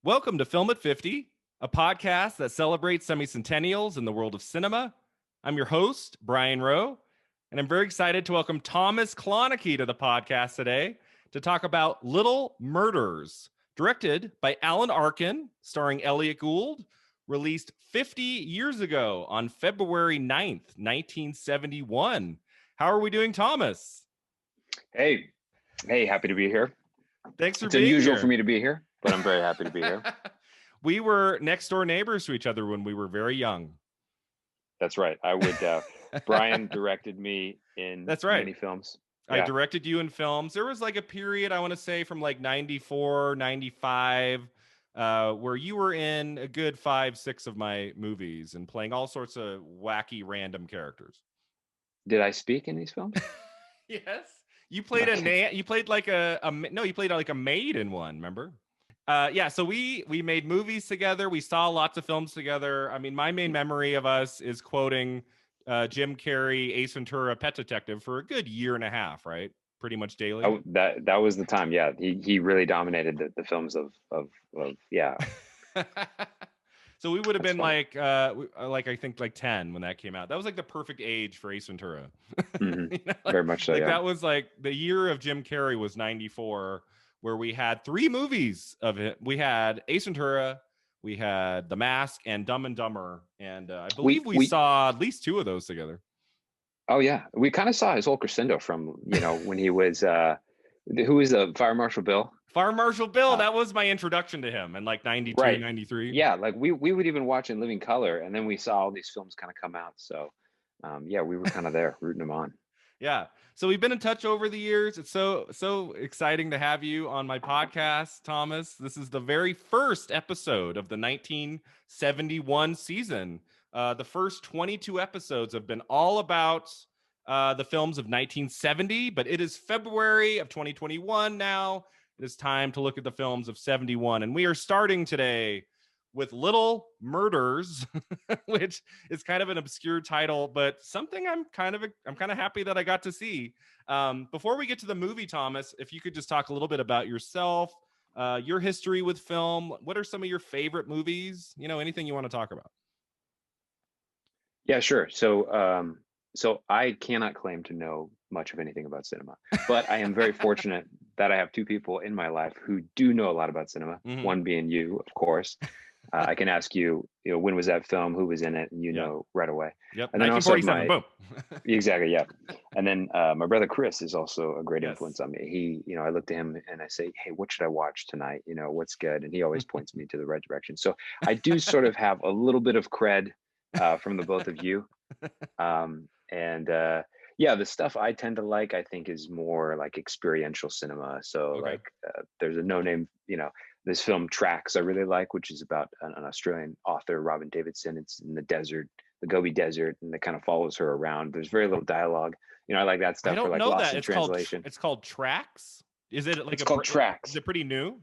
Welcome to Film at 50, a podcast that celebrates semi-centennials in the world of cinema. I'm your host, Brian Rowe, and I'm very excited to welcome Thomas Klonecke to the podcast today to talk about Little Murders, directed by Alan Arkin, starring Elliot Gould, released 50 years ago on February 9th, 1971. How are we doing, Thomas? Hey, happy to be here. Thanks for It's being unusual here. for me to be here, but I'm very happy to be here. We were next door neighbors to each other when we were very young. That's right. I would. Brian directed me in That's right. many films. I directed you in films. There was like a period, I want to say from like 94, 95, where you were in a good 5-6 of my movies and playing all sorts of wacky random characters. Did I speak in these films? Yes. You played you played like you played like a maid in one, remember? Yeah, so we made movies together. We saw lots of films together. I mean, my main memory of us is quoting Jim Carrey, Ace Ventura, Pet Detective for a good year and a half, right? Pretty much daily. Oh, that was the time. Yeah, he really dominated the films of yeah. So we would have been like I think like 10 when that came out. That was like the perfect age for Ace Ventura. Mm-hmm. You know, very much so. Like yeah. That was like the year of Jim Carrey was 94, where we had 3 movies of it. We had Ace Ventura, we had The Mask, and Dumb and Dumber, and I believe we saw at least 2 of those together. Oh yeah, we kind of saw his whole crescendo from when he was who was Fire Marshal Bill. Fire Marshal Bill, that was my introduction to him in like 92, right. 93. Yeah, like we would even watch in living color, and then we saw all these films kind of come out. So yeah, we were kind of there rooting them on. Yeah. So we've been in touch over the years. It's so exciting to have you on my podcast, Thomas. This is the very first episode of the 1971 season. The first 22 episodes have been all about the films of 1970, but it is February of 2021 now. It is time to look at the films of 71, and we are starting today with Little Murders, which is kind of an obscure title, but something I'm kind of happy that I got to see. Before we get to the movie, Thomas, if you could just talk a little bit about yourself, your history with film. What are some of your favorite movies? Anything you want to talk about? Yeah, sure. So I cannot claim to know much of anything about cinema, but I am very fortunate that I have 2 people in my life who do know a lot about cinema. Mm-hmm. One being you, of course. I can ask you, when was that film? Who was in it? And know right away. Yep. And then 1947. Boom. Exactly. Yeah. And then my brother Chris is also a great influence on me. He, I look to him and I say, hey, what should I watch tonight? What's good? And he always points me to the right direction. So I do sort of have a little bit of cred from the both of you. Yeah, the stuff I tend to like, I think, is more like experiential cinema. So like there's a no-name, this film Tracks I really like, which is about an Australian author, Robin Davidson. It's in the desert, the Gobi Desert, and it kind of follows her around. There's very little dialogue. I like that stuff. I don't for like know Lost that. in Translation. It's called Tracks. Is it like it's called Tracks? Is it pretty new?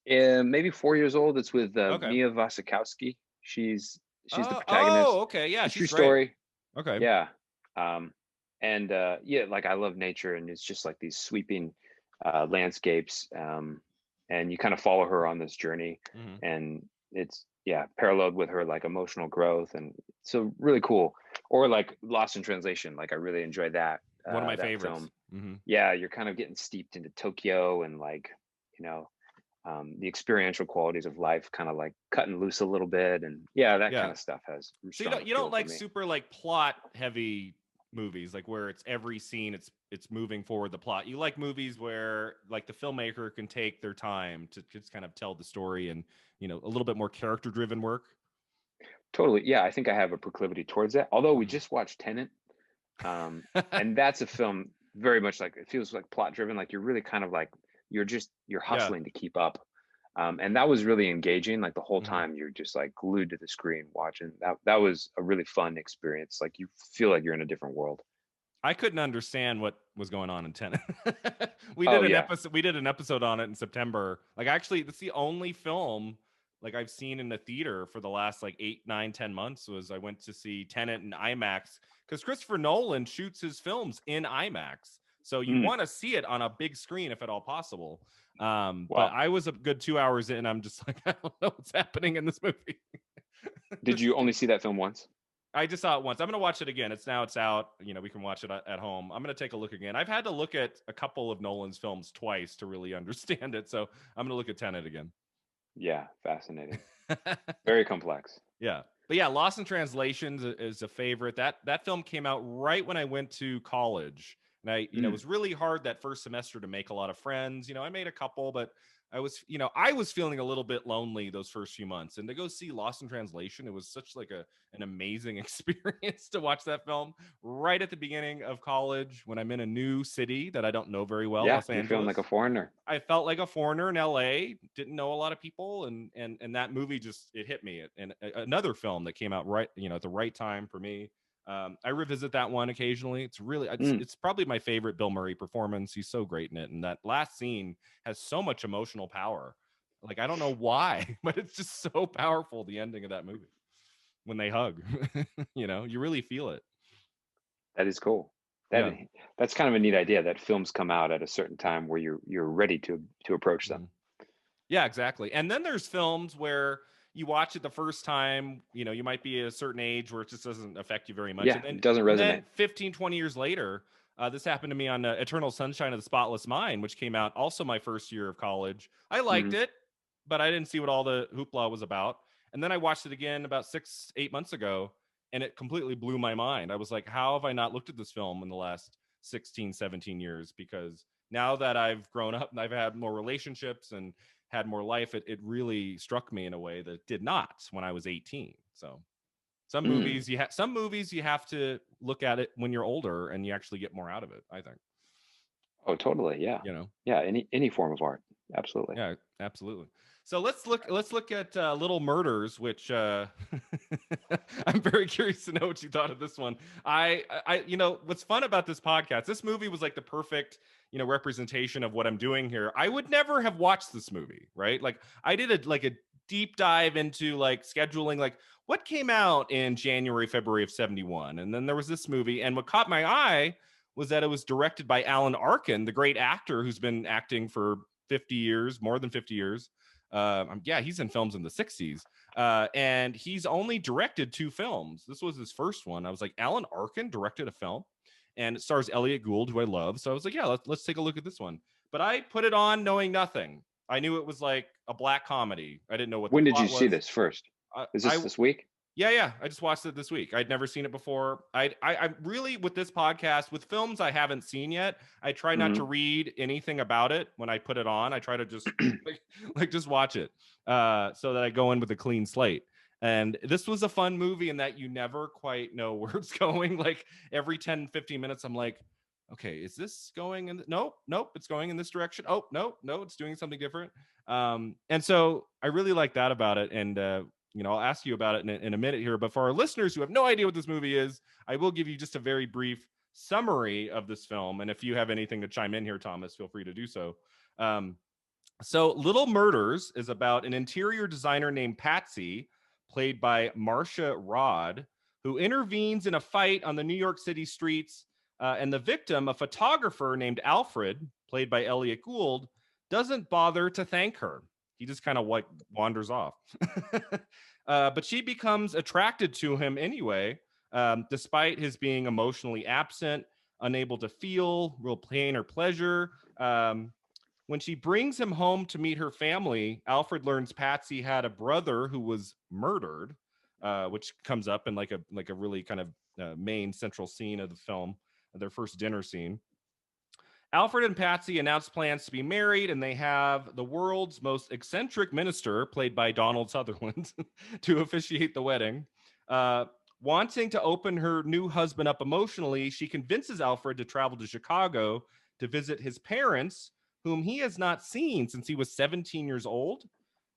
Maybe 4 years old. It's with Mia Wasikowska. She's the protagonist. Oh, okay, yeah, she's true story. Okay, yeah. Yeah, like I love nature, and it's just like these sweeping landscapes, and you kind of follow her on this journey, and it's paralleled with her like emotional growth, and so really cool. Or like Lost in Translation, like I really enjoyed that. One of my favorites. Film. Yeah, you're kind of getting steeped into Tokyo and like the experiential qualities of life, kind of like cutting loose a little bit, and kind of stuff has. So you don't like super like plot heavy movies, like where it's every scene it's moving forward the plot. You like movies where like the filmmaker can take their time to just kind of tell the story, and a little bit more character driven work. Totally. Yeah, I think I have a proclivity towards that. Although we just watched Tenet, and that's a film very much like, it feels like plot driven. Like you're really kind of like you're hustling to keep up. And that was really engaging. Like the whole time you're just like glued to the screen watching. That was a really fun experience. Like you feel like you're in a different world. I couldn't understand what was going on in Tenet. We did an episode on it in September. Like actually, that's the only film like I've seen in the theater for the last like 8, 9, 10 months. Was I went to see Tenet in IMAX, because Christopher Nolan shoots his films in IMAX. So you want to see it on a big screen if at all possible. But Wow. I was a good 2 hours in. I'm just like, I don't know what's happening in this movie. Did you only see that film once? I just saw it once. I'm going to watch it again. It's out. We can watch it at home. I'm going to take a look again. I've had to look at a couple of Nolan's films twice to really understand it. So I'm going to look at Tenet again. Yeah, fascinating. Very complex. Yeah. But yeah, Lost in Translation is a favorite. That film came out right when I went to college. And it was really hard that first semester to make a lot of friends. I made a couple, but I was feeling a little bit lonely those first few months. And to go see Lost in Translation, it was such like an amazing experience to watch that film right at the beginning of college when I'm in a new city that I don't know very well, Yeah, Los Angeles. You're feeling like a foreigner. I felt like a foreigner in LA, didn't know a lot of people. And that movie it hit me. And another film that came out right, at the right time for me. I revisit that one occasionally. It's probably my favorite Bill Murray performance. He's so great in it. And that last scene has so much emotional power. Like, I don't know why, but it's just so powerful. The ending of that movie when they hug, you really feel it. That is cool. That's kind of a neat idea that films come out at a certain time where you're ready to approach them. Yeah, exactly. And then there's films where you watch it the first time, you might be at a certain age where it just doesn't affect you very much. Yeah, it doesn't resonate. And then 15, 20 years later, this happened to me on Eternal Sunshine of the Spotless Mind, which came out also my first year of college. I liked it, but I didn't see what all the hoopla was about. And then I watched it again about 6-8 months ago, and it completely blew my mind. I was like, how have I not looked at this film in the last 16, 17 years? Because now that I've grown up and I've had more relationships and had more life, it really struck me in a way that did not when I was 18. So some movies you have to look at it when you're older and you actually get more out of it, I think. Oh, totally. Yeah. Yeah. Any form of art. Absolutely. Yeah, absolutely. So let's look at Little Murders, which I'm very curious to know what you thought of this one. I what's fun about this podcast, this movie was like the perfect representation of what I'm doing here. I would never have watched this movie, right? Like I did a deep dive into like scheduling, like what came out in January, February of 71. And then there was this movie, and what caught my eye was that it was directed by Alan Arkin, the great actor who's been acting for 50 years, more than 50 years. He's in films in the 60s. And he's only directed 2 films. This was his first one. I was like, Alan Arkin directed a film, and it stars Elliot Gould, who I love. So I was like, yeah, let's take a look at this one. But I put it on knowing nothing. I knew it was like a black comedy. I didn't know what. When did you see this first? Is this week? Yeah. I just watched it this week. I'd never seen it before. I really, with this podcast, with films I haven't seen yet, I try not to read anything about it when I put it on. I try to just just watch it so that I go in with a clean slate. And this was a fun movie in that you never quite know where it's going. Like every 10, 15 minutes, I'm like, okay, is this going in? Nope, it's going in this direction. Oh, no, it's doing something different. And so I really like that about it. And I'll ask you about it in a minute here. But for our listeners who have no idea what this movie is, I will give you just a very brief summary of this film. And if you have anything to chime in here, Thomas, feel free to do so. So Little Murders is about an interior designer named Patsy, played by Marcia Rod, who intervenes in a fight on the New York City streets. And the victim, a photographer named Alfred, played by Elliot Gould, doesn't bother to thank her. He just kind of wanders off. But she becomes attracted to him anyway, despite his being emotionally absent, unable to feel real pain or pleasure. When she brings him home to meet her family, Alfred learns Patsy had a brother who was murdered, which comes up in like a really kind of main central scene of the film, their first dinner scene. Alfred and Patsy announce plans to be married, and they have the world's most eccentric minister, played by Donald Sutherland, to officiate the wedding. Wanting to open her new husband up emotionally, she convinces Alfred to travel to Chicago to visit his parents, whom he has not seen since he was 17 years old.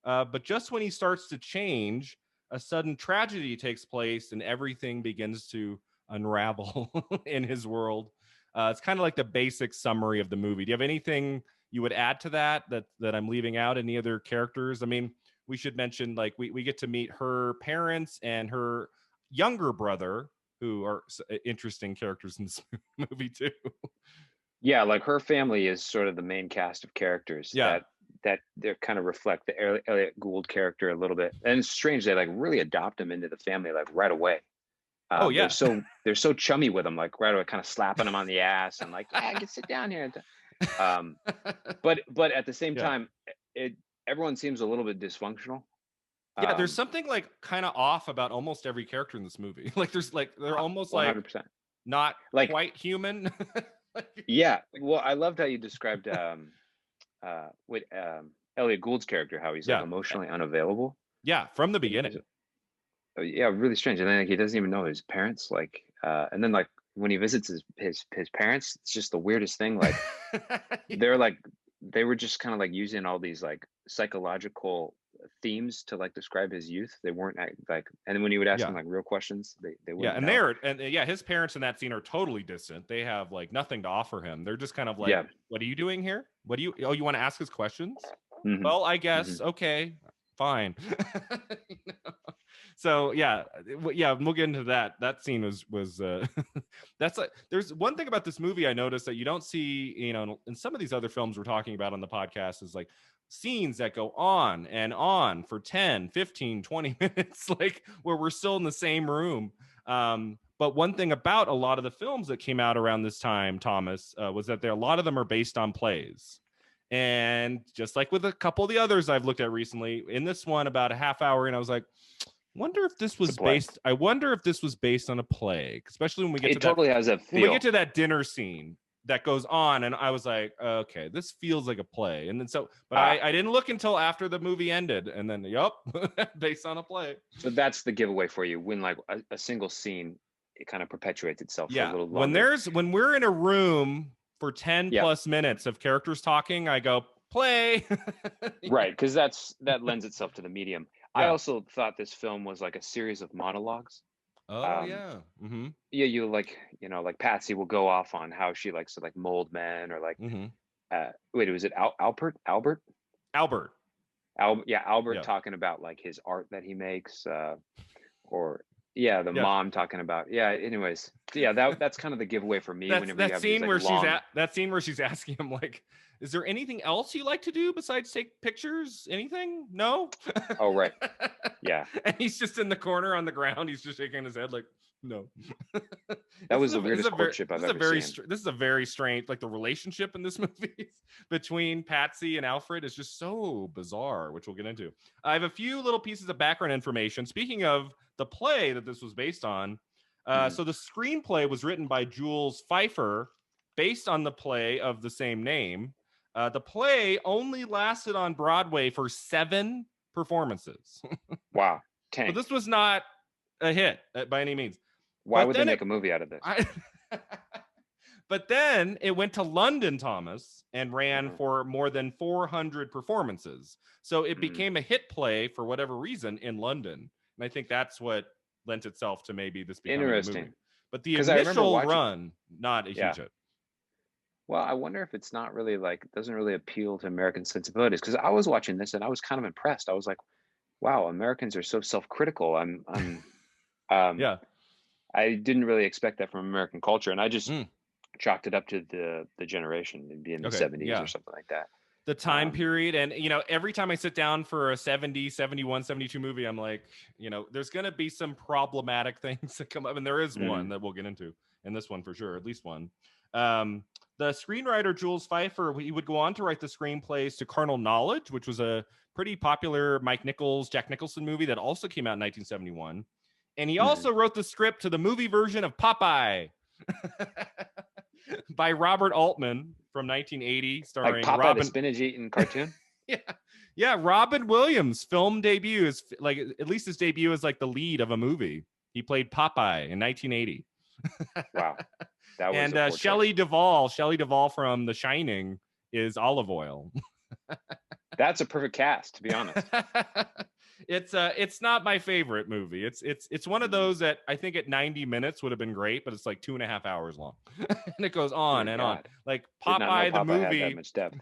But just when he starts to change, a sudden tragedy takes place, and everything begins to unravel in his world. It's kind of like the basic summary of the movie. Do you have anything you would add to that I'm leaving out? Any other characters? I mean, we should mention, like, we get to meet her parents and her younger brother, who are interesting characters in this movie too. Yeah, like her family is sort of the main cast of characters Yeah. that they kind of reflect the Elliot Gould character a little bit. And it's strange they like really adopt him into the family like right away. Oh They're yeah. so chummy with him, like right away, kind of slapping him on the ass and like, yeah, get sit down here. Um, but at the same Yeah. time, it everyone seems a little bit dysfunctional. Yeah, there's something like kind of off about almost every character in this movie. Like there's like they're almost like 100%. not Like, quite human. yeah. Well, I loved how you described with Elliot Gould's character, how he's like Yeah. emotionally unavailable. Yeah, from the It was, beginning. yeah, really strange. And then like, he doesn't even know his parents. Like, and then like when he visits his parents, it's just the weirdest thing. Like they're like they were just kind of like using all these like psychological themes to like describe his youth. They weren't like, and then when he would ask Yeah. them like real questions, they Yeah, wouldn't and know. yeah, his parents in that scene are totally distant. They have like nothing to offer him. They're just kind of like, Yeah. "What are you doing here? What do you? Oh, you want to ask us questions? Hmm. Well, I Hmm. guess okay, fine." You know? So yeah, yeah, we'll get into that. That scene was that's like there's one thing about this movie I noticed that you don't see, you know, in some of these other films we're talking about on the podcast is like scenes that go on and on for 10, 15, 20 minutes, like where we're still in the same room. But one thing about a lot of the films that came out around this time, Thomas, was that a lot of them are based on plays. And just like with a couple of the others I've looked at recently, in this one about a half hour, and I was like, I wonder if this was based on a play, especially when we get It to that totally has a feel. dinner scene that goes on, and I was like, okay, this feels like a play. And then but Ah, I didn't look until after the movie ended, and then based on a play. so that's the giveaway for you. When like a single scene, it kind of perpetuates itself for a Yeah, little longer. when we're in a room for 10 Yeah, plus minutes of characters talking, I go play. right. Because that lends itself to the medium. I Yeah. also thought this film was like a series of monologues. Oh Um, yeah. Mm-hmm. yeah, you like, like Patsy will go off on how she likes to like mold men or like, Mm-hmm. wait, was it Albert? Albert. Yeah, Albert Yeah. talking about like his art that he makes, or yeah, the Yeah. mom talking about, yeah. Anyways, yeah, that's kind of the giveaway for me That's whenever you that have these scene like where long. she's asking him like, is there anything else you like to do besides take pictures? Anything? No. Oh, right. Yeah, And he's just in the corner on the ground. He's just shaking his head like, no. that was the weirdest courtship I've ever seen. This is a very strange, like the relationship in this movie between Patsy and Alfred is just so bizarre, which we'll get into. I have a few little pieces of background information. Speaking of the play that this was based on, so the screenplay was written by Jules Pfeiffer, based on the play of the same name. The play only lasted on Broadway for 7 performances. Wow, So tank. this was not a hit by any means. Why would they make a movie out of this? But then it went to London, Thomas, and ran Mhm. for more than 400 performances. So it Mhm. became a hit play for whatever reason in London. And I think that's what lent itself to maybe this becoming a movie. Interesting, But the because I remember initial watching. run, not a Yeah. huge hit. Well, I wonder if it's not really like doesn't really appeal to American sensibilities. Because I was watching this and I was kind of impressed. I was like, wow, Americans are so self-critical. Um, Yeah. I didn't really expect that from American culture, and I just Mm. chalked it up to the generation and be in the Okay. 70s or Yeah. something like that. The time period. And, you know, every time I sit down for a 70, 71, 72 movie, I'm like, you know, there's going to be some problematic things that come up. And there is one that we'll get into in this one for sure, at least one. The screenwriter, Jules Pfeiffer, he would go on to write the screenplays to Carnal Knowledge, which was a pretty popular Jack Nicholson movie that also came out in 1971. And he also wrote the script to the movie version of Popeye by Robert Altman from 1980, starring like Popeye Robin. the spinach eating cartoon. Yeah, Robin Williams' film debut is like, at least his debut is like the lead of a movie. He played Popeye in 1980. Wow, that was And Shelley Duvall from The Shining is Olive Oil. That's a perfect cast, to be honest. It's not my favorite movie. It's one of those that I think at 90 minutes would have been great, but it's like 2.5 hours long. And it goes on and on. Like Did not know Popeye the Popeye had movie. that much depth.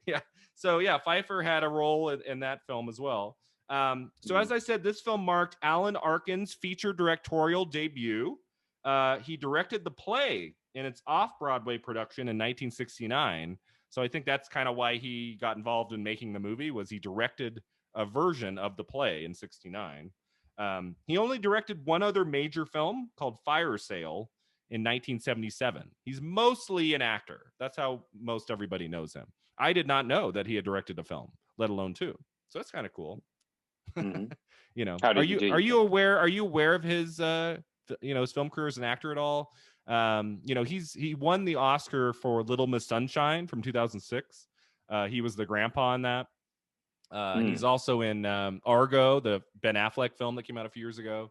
Yeah. So yeah, Pfeiffer had a role in that film as well. So as I said, this film marked Alan Arkin's feature directorial debut. He directed the play in its off-Broadway production in 1969. So I think that's kind of why he got involved in making the movie, was he directed a version of the play in 69. He only directed one other major film called Fire Sale in 1977. He's mostly an actor. That's how most everybody knows him. I did not know that he had directed a film, let alone two. So that's kind of cool. Mm-hmm. You know, How did he do? are you aware of his his film career as an actor at all? You know, he won the Oscar for Little Miss Sunshine from 2006. He was the grandpa in that. He's also in Argo, the Ben Affleck film that came out a few years ago.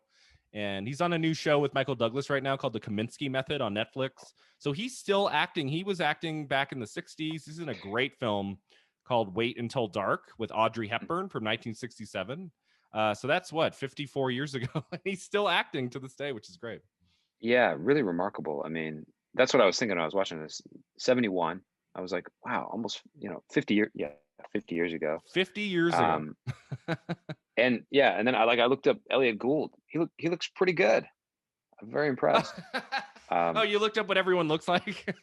And he's on a new show with Michael Douglas right now called The Kaminsky Method on Netflix. So he's still acting. He was acting back in the 60s. He's in a great film called Wait Until Dark with Audrey Hepburn from 1967. So that's 54 years ago. And he's still acting to this day, which is great. Yeah, really remarkable. I mean, that's what I was thinking when I was watching this. 71. I was like, wow, almost 50 years. Yeah, 50 years ago. 50 years ago. And yeah, and then I looked up Elliot Gould. He looks pretty good. I'm very impressed. Oh, you looked up what everyone looks like?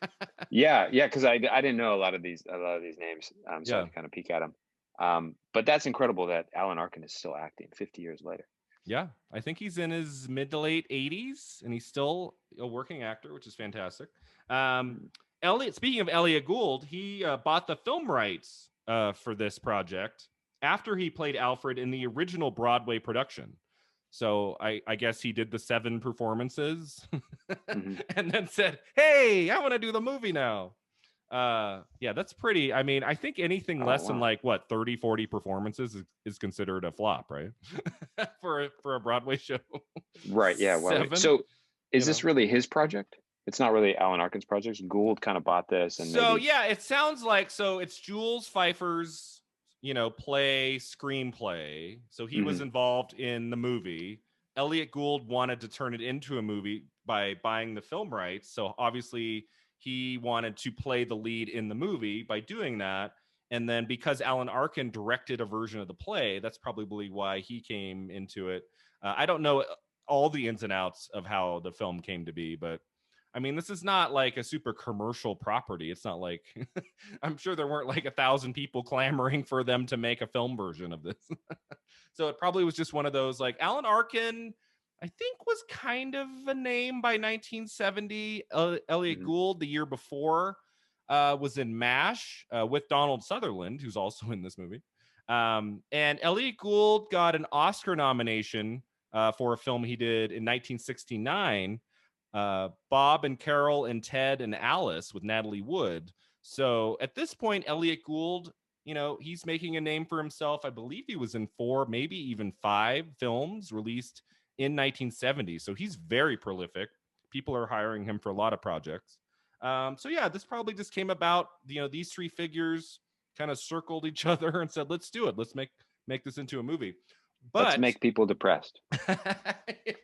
Yeah, because I didn't know a lot of these names, so I had to kind of peek at them. But that's incredible that Alan Arkin is still acting 50 years later. Yeah, I think he's in his mid to late 80s, and he's still a working actor, which is fantastic. Elliot, speaking of Elliot Gould, he bought the film rights for this project after he played Alfred in the original Broadway production. So I guess he did the 7 performances and then said, hey, I want to do the movie now. Yeah, that's pretty. I mean, I think anything less than 30, 40 performances is considered a flop, right? for a Broadway show. Right. Yeah. Well, so is this really his project? It's not really Alan Arkin's project. Gould kind of bought this, and yeah, it sounds like it's Jules Pfeiffer's screenplay. So he was involved in the movie. Elliot Gould wanted to turn it into a movie by buying the film rights. So obviously he wanted to play the lead in the movie by doing that. And then because Alan Arkin directed a version of the play, that's probably why he came into it. I don't know all the ins and outs of how the film came to be, but I mean, this is not like a super commercial property. It's not like I'm sure there weren't like 1,000 people clamoring for them to make a film version of this. So it probably was just one of those, like, Alan Arkin, I think, was kind of a name by 1970. Elliot Gould, the year before, was in MASH with Donald Sutherland, who's also in this movie. And Elliot Gould got an Oscar nomination for a film he did in 1969. Bob and Carol and Ted and Alice with Natalie Wood. So at this point, Elliot Gould, he's making a name for himself. I believe he was in 4, maybe even 5 films released in 1970. So he's very prolific. People are hiring him for a lot of projects. So yeah, this probably just came about. These 3 figures kind of circled each other and said, let's do it. Let's make this into a movie. But let's make people depressed. Yeah.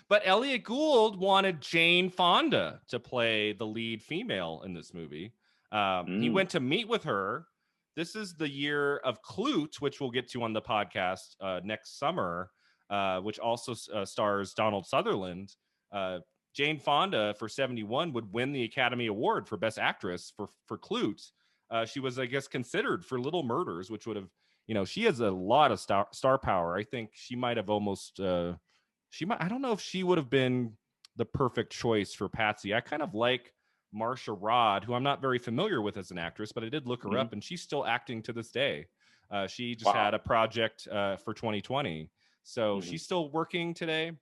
But Elliot Gould wanted Jane Fonda to play the lead female in this movie. He went to meet with her. This is the year of Klute, which we'll get to on the podcast next summer, which also stars Donald Sutherland. Jane Fonda for 71 would win the Academy Award for Best Actress for Klute. She was, I guess, considered for Little Murders, which would have, she has a lot of star power. I think she might have almost, I don't know if she would have been the perfect choice for Patsy. I kind of like Marcia Rod, who I'm not very familiar with as an actress, but I did look her up, and she's still acting to this day. She just had a project for 2020. So she's still working today.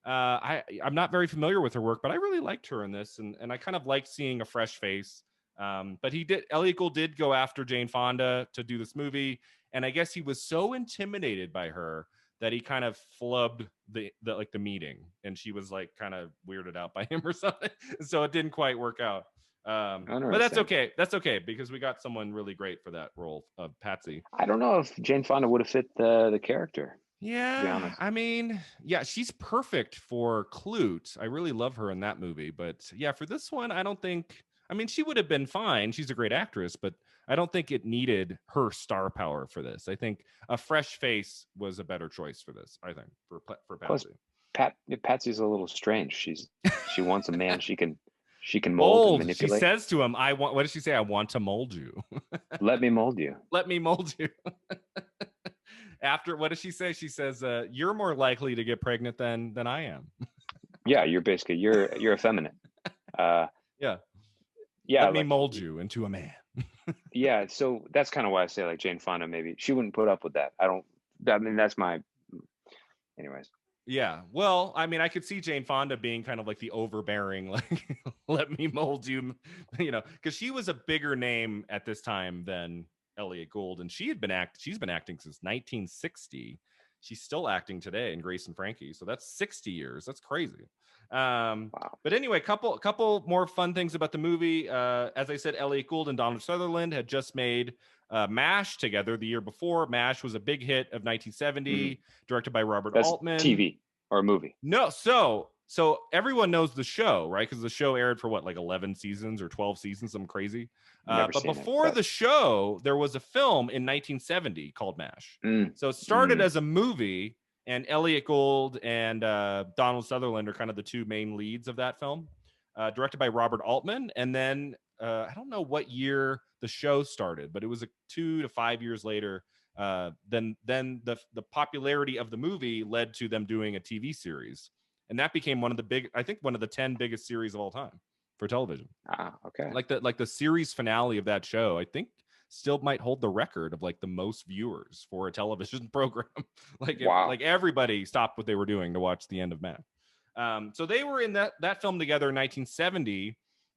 I'm not very familiar with her work, but I really liked her in this, and I kind of liked seeing a fresh face. But Elliot Gould did go after Jane Fonda to do this movie, and I guess he was so intimidated by her that he kind of flubbed the meeting, and she was like kind of weirded out by him or something. So it didn't quite work out. But that's okay. That's okay, because we got someone really great for that role of Patsy. I don't know if Jane Fonda would have fit the character. Yeah, I mean, yeah, she's perfect for Klute. I really love her in that movie. But yeah, for this one, I don't think. I mean, she would have been fine. She's a great actress, but I don't think it needed her star power for this. I think a fresh face was a better choice for this. I think for Patsy. Plus, Patsy's a little strange. She wants a man she can She can mold and Mold. She manipulate. says to him, what does she say? I want to mold you. Let me mold you. Let me mold you. After, what does she say? She says, you're more likely to get pregnant than I am. Yeah, you're effeminate. Yeah. Yeah, Let me like, mold you into a man. yeah, so that's kind of why I say like Jane Fonda, maybe she wouldn't put up with that. I mean, that's my, anyways. Yeah. Well, I mean, I could see Jane Fonda being kind of like the overbearing, like, let me mold you, because she was a bigger name at this time than Elliot Gould. And she's been acting since 1960. She's still acting today in Grace and Frankie. So that's 60 years. That's crazy. Wow. But anyway, couple more fun things about the movie. As I said, Elliot Gould and Donald Sutherland had just made MASH together the year before. MASH was a big hit of 1970, directed by Robert Altman. TV or a movie? No, so everyone knows the show, right? Because the show aired for what, like 11 seasons or 12 seasons, something crazy. But before the show, there was a film in 1970 called MASH. So it started as a movie, and Elliot Gould and Donald Sutherland are kind of the two main leads of that film, directed by Robert Altman. And then I don't know what year the show started, but it was 2 to 5 years later. Then the popularity of the movie led to them doing a TV series, and that became one of the 10 biggest series of all time for television. Okay. Like the series finale of that show, I think still might hold the record of like the most viewers for a television program. Wow. Like everybody stopped what they were doing to watch the end of MASH. So they were in that film together in 1970.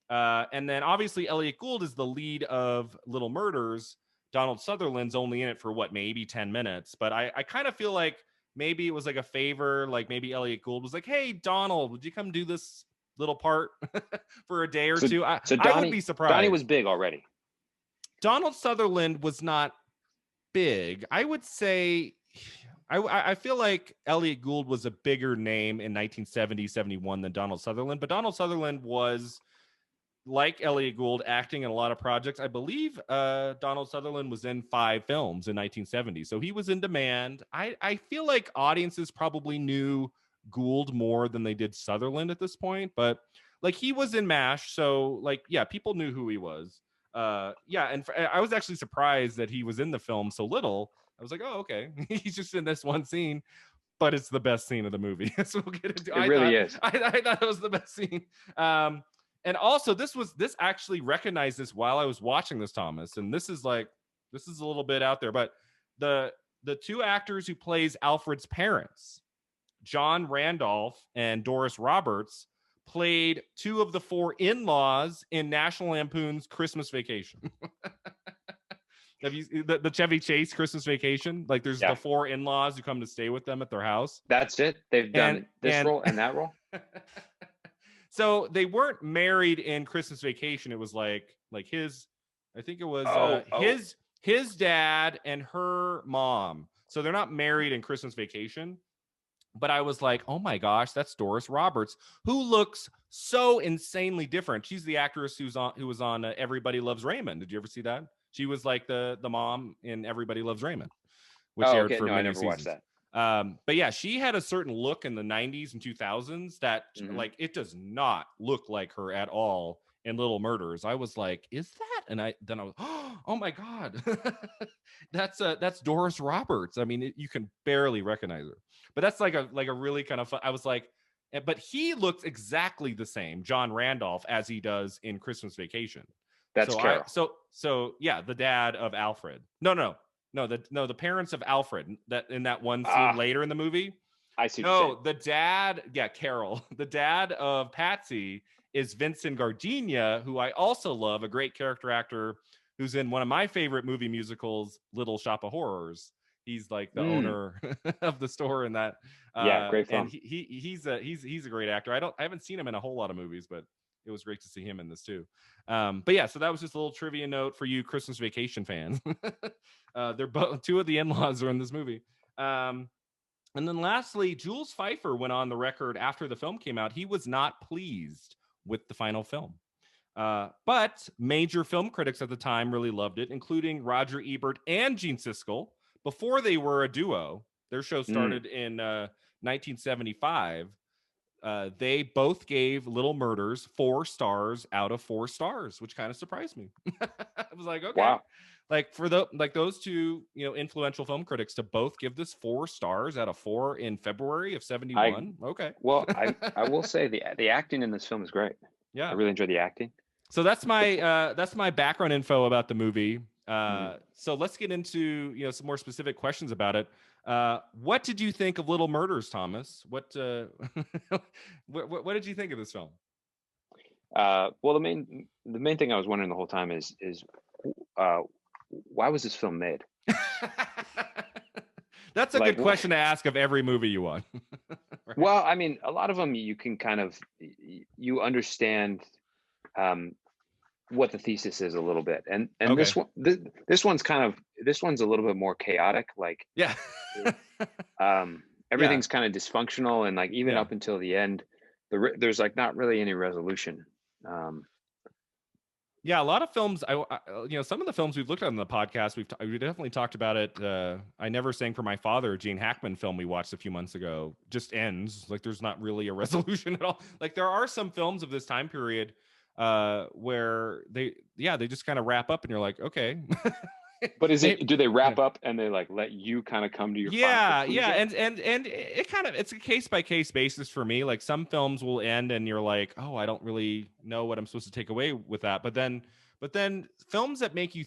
And then obviously Elliot Gould is the lead of Little Murders. Donald Sutherland's only in it for maybe 10 minutes. But I kind of feel like maybe it was like a favor. Like maybe Elliot Gould was like, hey, Donald, would you come do this little part for a day or two? I would be surprised. Donnie was big already. Donald Sutherland was not big. I would say, I feel like Elliot Gould was a bigger name in 1970, 71 than Donald Sutherland. But Donald Sutherland was, like Elliot Gould, acting in a lot of projects. I believe Donald Sutherland was in 5 films in 1970. So he was in demand. I feel like audiences probably knew Gould more than they did Sutherland at this point. But like he was in MASH. So like, yeah, people knew who he was. And I was actually surprised that he was in the film so little. I was like, oh, okay. He's just in this one scene. But it's the best scene of the movie. So we'll get into it. It really is. I thought it was the best scene. And also, this actually recognized this while I was watching this, Thomas. And this is a little bit out there, but the 2 actors who plays Alfred's parents, John Randolph and Doris Roberts, played 2 of the 4 in-laws in National Lampoon's Christmas Vacation. Have you the Chevy Chase Christmas Vacation? Like there's the 4 in-laws who come to stay with them at their house. That's it. They've done this role and that role. So they weren't married in Christmas Vacation. It was like his, I think it was his dad and her mom. So they're not married in Christmas Vacation. But I was like, oh my gosh, that's Doris Roberts, who looks so insanely different. She's the actress who was on Everybody Loves Raymond. Did you ever see that? She was like the mom in Everybody Loves Raymond, which aired for many seasons. Watched that. But yeah, she had a certain look in the 90s and 2000s that like it does not look like her at all in Little Murders. I was like, is that? And then I was, oh my God, that's Doris Roberts. I mean, you can barely recognize her, but that's like a really kind of fun. I was like, but he looks exactly the same, John Randolph, as he does in Christmas Vacation. That's Carol. So yeah, the dad of Alfred. No, the parents of Alfred that in that one scene later in the movie. I see. No, the dad, Carol. The dad of Patsy is Vincent Gardenia, who I also love, a great character actor who's in one of my favorite movie musicals, Little Shop of Horrors. He's like the owner of the store in that. Great film. And he's a great actor. I haven't seen him in a whole lot of movies, but it was great to see him in this too. But yeah, so that was just a little trivia note for you Christmas Vacation fans. They're both 2 of the in-laws are in this movie. And then lastly, Jules Feiffer went on the record after the film came out. He was not pleased with the final film. But major film critics at the time really loved it, including Roger Ebert and Gene Siskel. Before they were a duo, their show started in 1975. they both gave Little Murders 4 stars out of 4 stars, which kind of surprised me. I was like, okay. Wow. Like for those two, influential film critics to both give this 4 stars out of 4 in February of 71. Okay. Well, I will say the acting in this film is great. Yeah. I really enjoy the acting. So that's my background info about the movie. So let's get into some more specific questions about it. What did you think of Little Murders, Thomas? What did you think of this film? Well, the main thing I was wondering the whole time is why was this film made? That's a good question to ask of every movie you want. Right? Well, I mean, a lot of them you can kind of you understand what the thesis is a little bit, and okay. this one's a little bit more chaotic. Like, yeah, everything's kind of dysfunctional, and like even up until the end, there's like not really any resolution. Yeah, a lot of films. Some of the films we've looked at on the podcast, we definitely talked about it. I Never Sang for My Father, Gene Hackman film we watched a few months ago, just ends. Like there's not really a resolution at all. Like there are some films of this time period where they just kind of wrap up, and you're like, okay. But do they wrap up and they like let you kind of come to your and it's a case by case basis for me. Like some films will end and you're like, oh, I don't really know what I'm supposed to take away with that. But then films that make you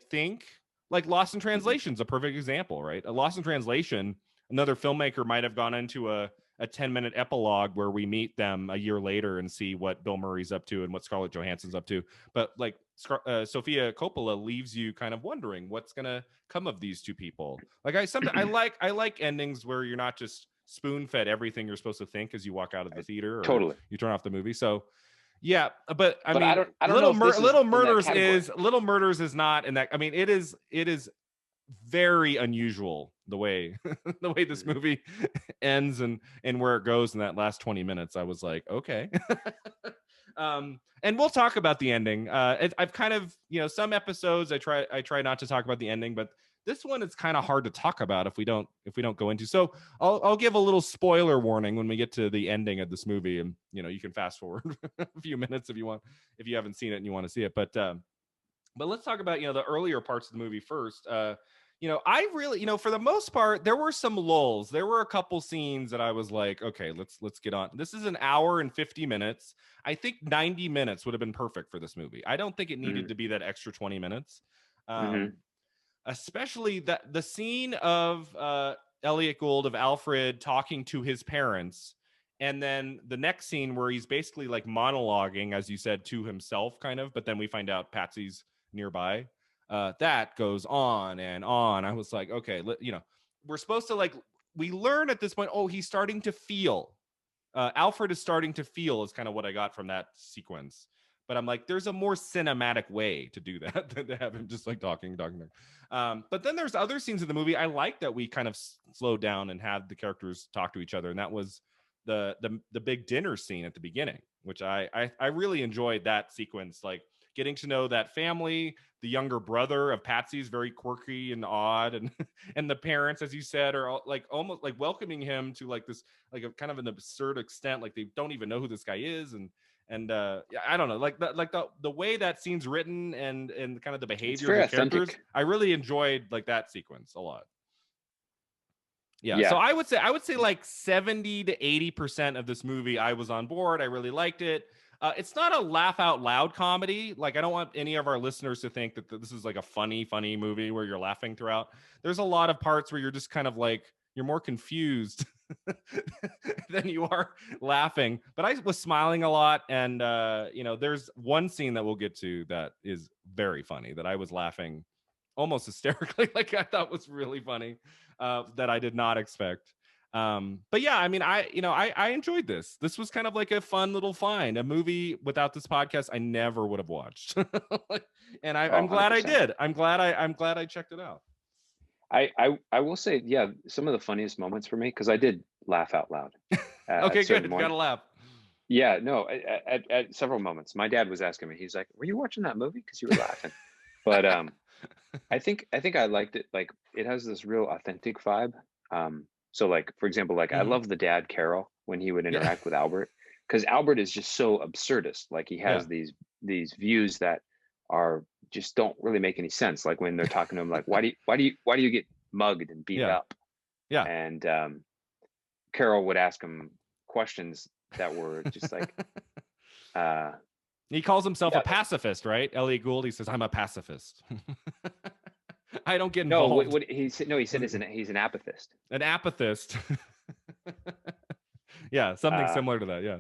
think, like Lost in Translation is a perfect example, right? A Lost in Translation, another filmmaker might have gone into a 10-minute epilogue where we meet them a year later and see what Bill Murray's up to and what Scarlett Johansson's up to. But like Sofia Coppola leaves you kind of wondering what's gonna come of these two people. Like I like endings where you're not just spoon-fed everything you're supposed to think as you walk out of the theater or totally you turn off the movie. So yeah, but I mean, I don't Little Murders is not in that. I mean, it is very unusual the way this movie ends and where it goes in that last 20 minutes. I was like, okay. And we'll talk about the ending. I've kind of, some episodes I try not to talk about the ending, but this one it's kind of hard to talk about if we don't go into. So I'll give a little spoiler warning when we get to the ending of this movie, and you can fast forward a few minutes if you want, if you haven't seen it and you want to see it. But let's talk about the earlier parts of the movie first. I really, for the most part, there were some lulls. There were a couple scenes that I was like, okay, let's get on. This is an hour and 50 minutes. I think 90 minutes would have been perfect for this movie. I don't think it needed to be that extra 20 minutes. Especially the scene of Elliot Gould, of Alfred, talking to his parents. And then the next scene where he's basically like monologuing, as you said, to himself kind of, but then we find out Patsy's nearby. That goes on and on. I was like, okay, we're supposed to we learn at this point, oh, he's starting to feel. Alfred is starting to feel is kind of what I got from that sequence. But I'm like, there's a more cinematic way to do that than to have him just like talking. But then there's other scenes in the movie I like that we kind of slowed down and had the characters talk to each other. And that was the big dinner scene at the beginning, which I really enjoyed that sequence. Like, getting to know that family, the younger brother of Patsy's very quirky and odd, and the parents, as you said, are like almost like welcoming him to like this, like a kind of an absurd extent, like they don't even know who this guy is, and I don't know, like the way that scene's written and kind of the behavior of the characters, I really enjoyed like that sequence a lot. Yeah. So I would say like 70 to 80% of this movie I was on board. I really liked it. It's not a laugh out loud comedy. Like, I don't want any of our listeners to think that this is like a funny movie where you're laughing throughout. There's a lot of parts where you're just kind of like, you're more confused than you are laughing. But I was smiling a lot. And, there's one scene that we'll get to that is very funny that I was laughing almost hysterically. Like, I thought was really funny that I did not expect. But yeah, I mean, I enjoyed this. This was kind of like a fun little find, a movie without this podcast I never would have watched. And I'm glad 100%. I did. I'm glad I checked it out. I will say, yeah, some of the funniest moments for me, because I did laugh out loud. Okay, good. Gotta laugh. Yeah, no, at several moments. My dad was asking me, he's like, were you watching that movie? Because you were laughing. But I think I liked it. Like, it has this real authentic vibe. So like, for example, like I love the dad Carol when he would interact with Albert, because Albert is just so absurdist. Like he has these views that are just don't really make any sense. Like when they're talking to him, like, why do you get mugged and beat up? Yeah. And Carol would ask him questions that were just like he calls himself a pacifist, right? Elliot Gould, he says, I'm a pacifist. I don't get involved. No, what he said he's an apathist. An apathist. Yeah, something similar to that. Yeah.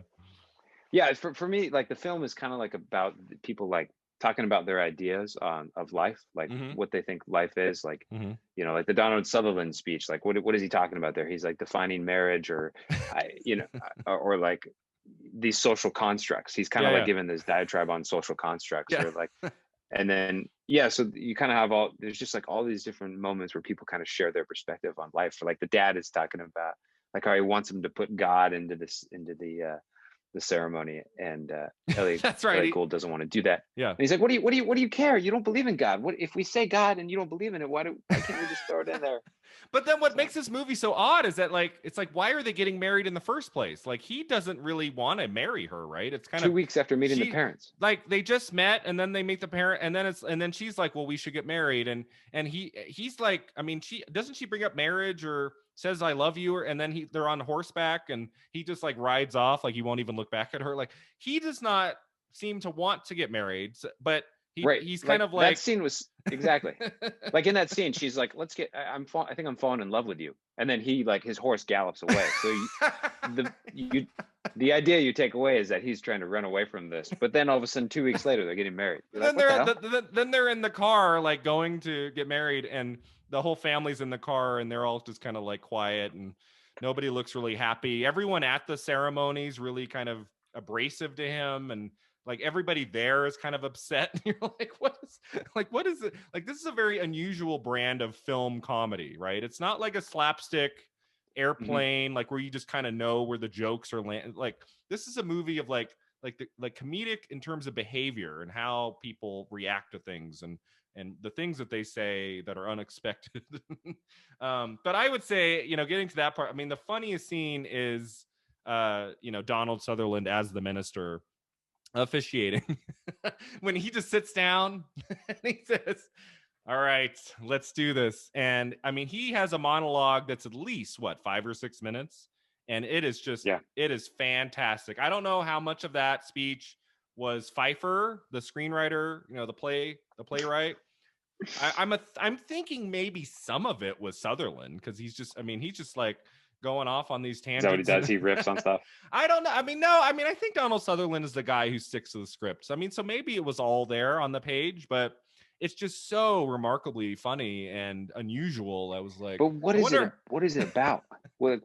Yeah, for me, like the film is kind of like about people like talking about their ideas of life, like what they think life is, like you know, like the Donald Sutherland speech. Like what is he talking about there? He's like defining marriage, or you know, or like these social constructs. He's kind of like giving this diatribe on social constructs, or like, and then so you kind of have there's just like all these different moments where people kind of share their perspective on life. For like the dad is talking about like how he wants him to put God into the ceremony, and Elliot, that's right. Elliot Gould doesn't want to do that. Yeah, and he's like, what do you care? You don't believe in God. What if we say God and you don't believe in it? Why can't we just throw it in there? But then what makes this movie so odd is that like it's like, why are they getting married in the first place? Like he doesn't really want to marry her, right? It's kind of 2 weeks after meeting the parents. Like they just met, and then they meet the parent, and then she's like, well, we should get married, and he's like, I mean, she bring up marriage or says I love you, and then they're on horseback, and he just like rides off, like he won't even look back at her. Like he does not seem to want to get married, but he's kind of like that scene was exactly like in that scene. She's like, let's get. I think I'm falling in love with you, and then he like his horse gallops away. So the idea you take away is that he's trying to run away from this, but then all of a sudden 2 weeks later they're getting married. Then they're in the car like going to get married, and the whole family's in the car, and they're all just kind of like quiet, and nobody looks really happy. Everyone at the ceremony is really kind of abrasive to him, and like everybody there is kind of upset. And you're like, what is it? Like this is a very unusual brand of film comedy, right? It's not like a slapstick airplane, like where you just kind of know where the jokes are land. Like this is a movie of like comedic in terms of behavior and how people react to things, and the things that they say that are unexpected. But I would say, you know, getting to that part, I mean, the funniest scene is, you know, Donald Sutherland as the minister officiating when he just sits down and he says, all right, let's do this. And I mean, he has a monologue that's at least 5 or 6 minutes. And it is just, it is fantastic. I don't know how much of that speech was Pfeiffer, the screenwriter, you know, the playwright. I'm thinking maybe some of it was Sutherland, because he's just like going off on these tangents. Is that what he does? He riffs on stuff. I don't know. I mean, I think Donald Sutherland is the guy who sticks to the scripts. I mean, so maybe it was all there on the page, but it's just so remarkably funny and unusual. I was like, but what is it about? What?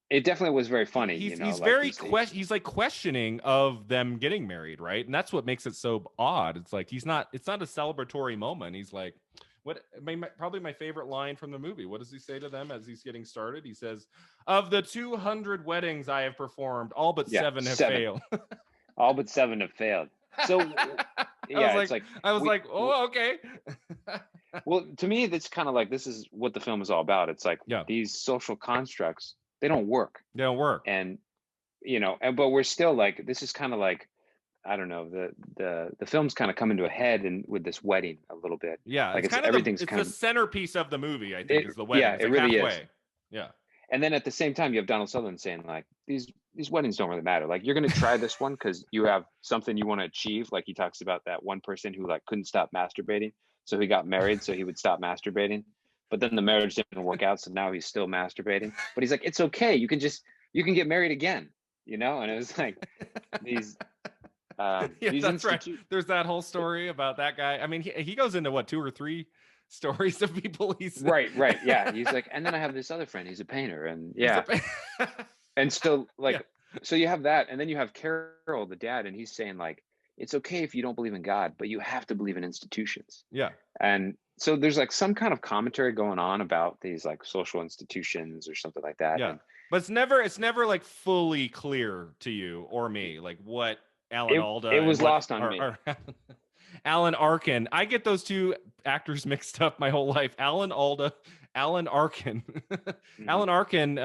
It definitely was very funny. He's like he's like questioning of them getting married, right? And that's what makes it so odd. It's like it's not a celebratory moment. He's like, probably my favorite line from the movie. What does he say to them as he's getting started? He says, of the 200 weddings I have performed, all but 7 have failed. All but 7 have failed. So I was like, oh, okay. Well, to me, that's kind of like, this is what the film is all about. It's like these social constructs, they don't work. And, you know, but we're still like, this is kind of like, I don't know, the film's kind of coming to a head and with this wedding a little bit. Yeah, like it's kind of the centerpiece of the movie, I think, is the wedding. Yeah, it really is. Yeah. And then at the same time, you have Donald Sutherland saying like, these weddings don't really matter. Like, you're going to try this one because you have something you want to achieve. Like he talks about that one person who like couldn't stop masturbating, so he got married so he would stop masturbating. But then the marriage didn't work out, so now he's still masturbating. But he's like, it's okay. You can get married again, you know? And it was like these that's right. There's that whole story about that guy. I mean, he goes into 2 or 3 stories of people he's right. Yeah. He's like, and then I have this other friend, he's a painter, and and so like so you have that, and then you have Carol, the dad, and he's saying like, it's okay if you don't believe in God, but you have to believe in institutions. Yeah. And so there's like some kind of commentary going on about these like social institutions or something like that. Yeah. But it's never like fully clear to you or me, like what Alan Alda. It was lost on me. Alan Arkin. I get those two actors mixed up my whole life. Alan Alda Alan Arkin. Mm-hmm. Alan Arkin,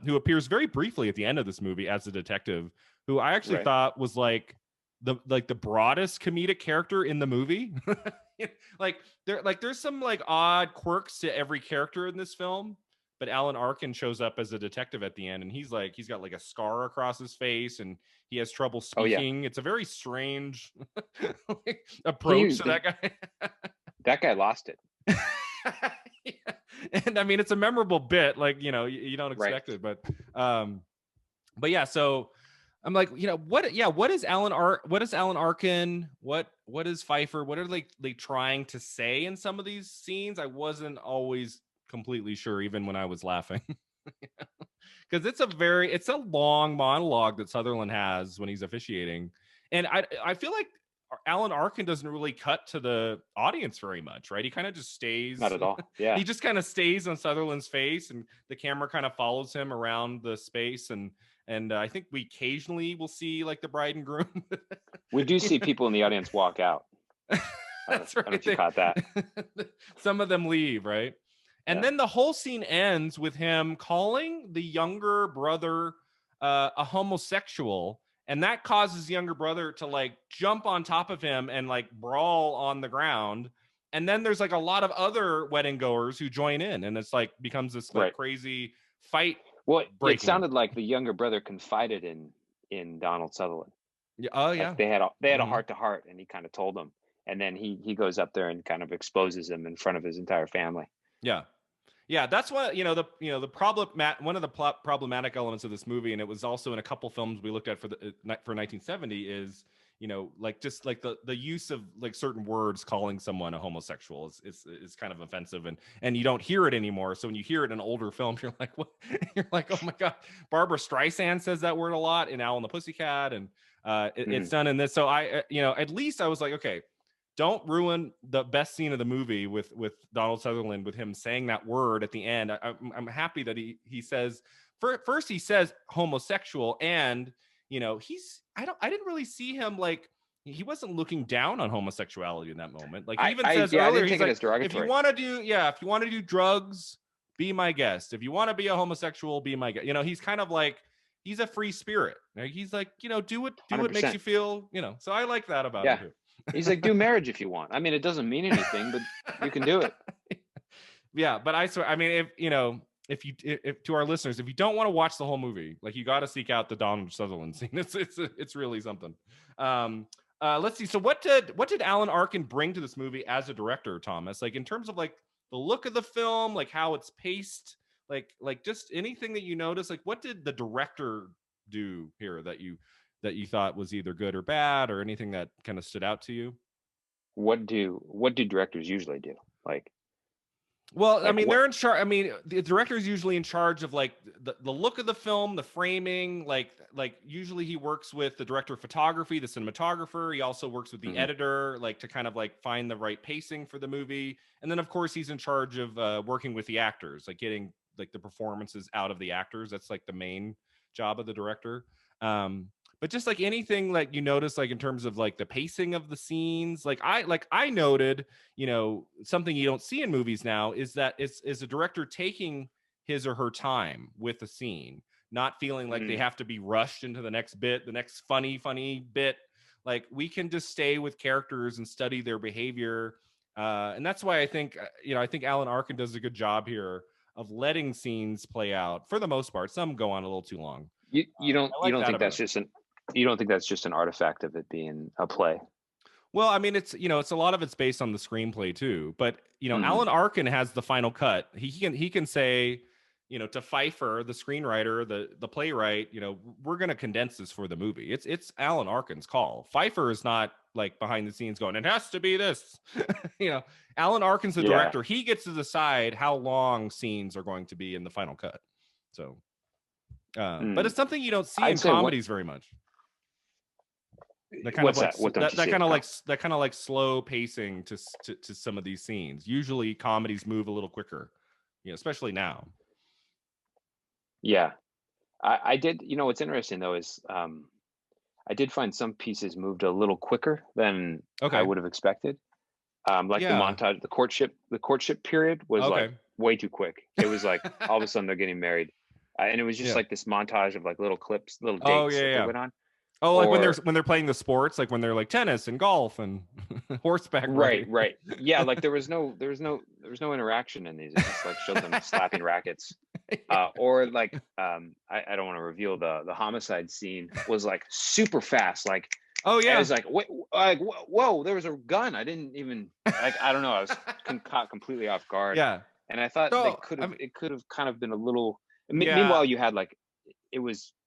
who appears very briefly at the end of this movie as a detective, who I actually thought was like the broadest comedic character in the movie. There's some like odd quirks to every character in this film, but Alan Arkin shows up as a detective at the end, and he's got like a scar across his face, and he has trouble speaking. It's a very strange approach to that guy. That guy lost it. Yeah. And I mean, it's a memorable bit, like, you don't expect it, but yeah, so I'm like, what is Alan Arkin? What is Pfeiffer? What are they trying to say in some of these scenes? I wasn't always completely sure, even when I was laughing. Because it's a long monologue that Sutherland has when he's officiating. And I feel like Alan Arkin doesn't really cut to the audience very much, right? He kind of just stays. Not at all. Yeah. He just kind of stays on Sutherland's face, and the camera kind of follows him around the space. And I think we occasionally will see like the bride and groom. We do see people in the audience walk out. That's right. I don't know if you caught that. Some of them leave, right? And then the whole scene ends with him calling the younger brother a homosexual. And that causes the younger brother to like jump on top of him and like brawl on the ground. And then there's like a lot of other wedding goers who join in, and it's like becomes this like crazy fight. Well, it sounded like the younger brother confided in Donald Sutherland. Yeah. Oh yeah. Like they had a heart to heart, and he kind of told him, and then he goes up there and kind of exposes him in front of his entire family. Yeah. Yeah, that's what the problem. One of the problematic elements of this movie, and it was also in a couple films we looked at for 1970, is like just like the use of like certain words calling someone a homosexual is kind of offensive, and you don't hear it anymore. So when you hear it in an older film, you're like, what? You're like, oh my god, Barbara Streisand says that word a lot in Owl and the Pussycat, and it's done in this. So I at least I was like, okay, don't ruin the best scene of the movie with Donald Sutherland, with him saying that word at the end. I'm happy that he says first he says homosexual, and I didn't really see him like he wasn't looking down on homosexuality in that moment. Like he even says earlier, he's like, if you want to do drugs, be my guest. If you want to be a homosexual, be my guest. He's kind of like, he's a free spirit. He's like, do what 100%. Makes you feel, so I like that about him too. He's like, do marriage if you want. I mean, it doesn't mean anything, but you can do it. Yeah, but I swear, I mean, if to our listeners, if you don't want to watch the whole movie, like, you got to seek out the Donald Sutherland scene. It's really something. Let's see. So what did Alan Arkin bring to this movie as a director, Thomas? Like, in terms of like the look of the film, like how it's paced, like just anything that you notice, like what did the director do here that you thought was either good or bad, or anything that kind of stood out to you? What do directors usually do? Well, I mean, they're in charge. I mean, the director is usually in charge of like the look of the film, the framing. Like usually he works with the director of photography, the cinematographer. He also works with the editor, like to kind of like find the right pacing for the movie. And then of course he's in charge of working with the actors, like getting like the performances out of the actors. That's like the main job of the director. But just like anything like you notice, like in terms of like the pacing of the scenes, like I noted, something you don't see in movies now is that is a director taking his or her time with the scene, not feeling like they have to be rushed into the next bit, the next funny bit. Like, we can just stay with characters and study their behavior. And that's why I think Alan Arkin does a good job here of letting scenes play out for the most part. Some go on a little too long. You don't think that's just an artifact of it being a play? Well, I mean, it's a lot of it's based on the screenplay too. But Alan Arkin has the final cut. He can say, to Pfeiffer, the screenwriter, the playwright, we're going to condense this for the movie. It's Alan Arkin's call. Pfeiffer is not like behind the scenes going, it has to be this. Alan Arkin's the director. He gets to decide how long scenes are going to be in the final cut. So, but it's something you don't see in comedies very much. That kind of like slow pacing to some of these scenes. Usually comedies move a little quicker, especially now. Yeah, I did. What's interesting though is I did find some pieces moved a little quicker than I would have expected. Like the montage, the courtship period was like way too quick. It was like all of a sudden they're getting married, and it was just like this montage of like little clips, little dates that they went on. Oh, like when they're playing the sports, like when they're like tennis and golf and horseback riding. Right. Yeah, like there was no interaction in these. It just like showed them slapping rackets. Or like I don't want to reveal the homicide scene was like super fast. Like it was like whoa, there was a gun. I didn't even like I don't know. I was caught completely off guard. Yeah. And I thought it could have kind of been a little. Meanwhile, you had like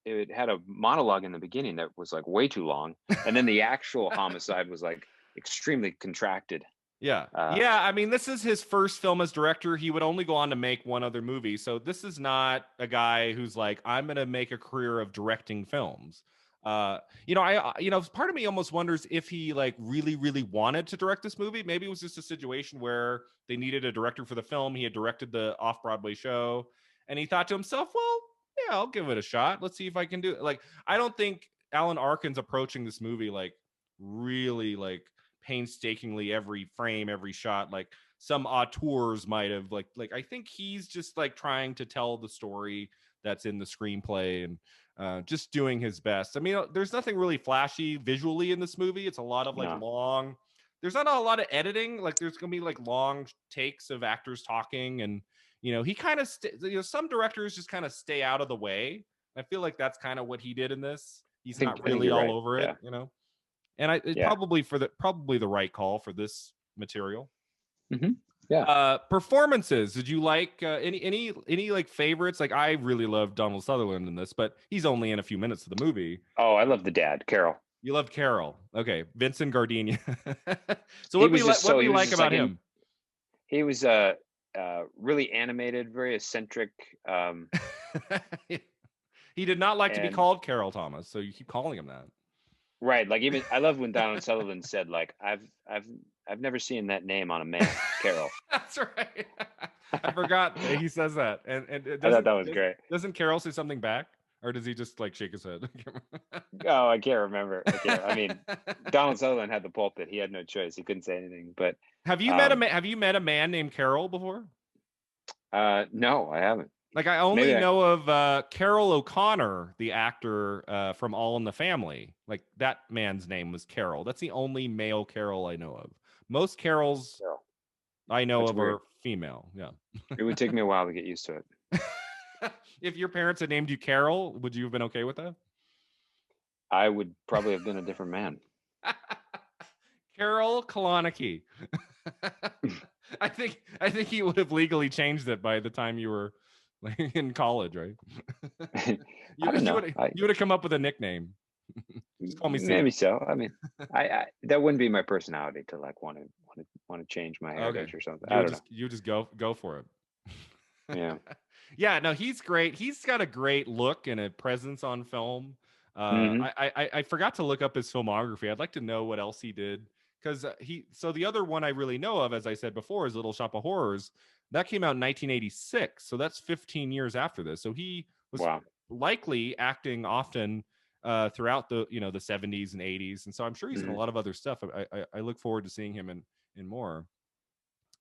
it had a monologue in the beginning that was like way too long, and then the actual homicide was like extremely contracted. I mean, this is his first film as director. He would only go on to make one other movie, so this is not a guy who's like, I'm gonna make a career of directing films. Part of me almost wonders if he like really wanted to direct this movie. Maybe it was just a situation where they needed a director for the film. He had directed the off-Broadway show, and he thought to himself, well, yeah, I'll give it a shot. Let's see if I can do it. Like, I don't think Alan Arkin's approaching this movie like really like painstakingly every frame, every shot, like some auteurs might have. Like I think he's just like trying to tell the story that's in the screenplay and just doing his best. I mean, there's nothing really flashy visually in this movie. It's a lot of like long. There's not a lot of editing. Like there's gonna be like long takes of actors talking and. He kind of, some directors just kind of stay out of the way. I feel like that's kind of what he did in this. He's not really all over it, And probably the right call for this material. Mm-hmm. Yeah. Performances. Did you like any like favorites? Like I really love Donald Sutherland in this, but he's only in a few minutes of the movie. Oh, I love the dad, Carol. You loved Carol. Okay, Vincent Gardenia. So what do you like about him? He was really animated, very eccentric. He did not like to be called Carol Thomas, so you keep calling him that. Right, like even I love when Donald Sutherland said, like, I've never seen that name on a man, Carol. That's right. I forgot he says that, and I thought that was great. Doesn't Carol say something back, or does he just like shake his head? Oh, I can't remember. I mean, Donald Sutherland had the pulpit; he had no choice; he couldn't say anything. But have you met a man named Carol before? No, I haven't. Like I only know of Carol O'Connor, the actor from All in the Family. Like that man's name was Carol. That's the only male Carol I know of. Most Carols I know of are female. Yeah. It would take me a while to get used to it. If your parents had named you Carol, would you have been okay with that? I would probably have been a different man. Carol Klonecke. I think he would have legally changed it by the time you were like in college, right? You would have come up with a nickname. Just call me Sam. Maybe so. I mean, I that wouldn't be my personality to like want to change my heritage or something. I don't know. You just go for it. Yeah. Yeah. No, he's great. He's got a great look and a presence on film. I forgot to look up his filmography. I'd like to know what else he did because so the other one I really know of, as I said before, is Little Shop of Horrors. That came out in 1986, so that's 15 years after this. So he was likely acting often throughout the the 70s and 80s, and so I'm sure he's in a lot of other stuff. I look forward to seeing him in more.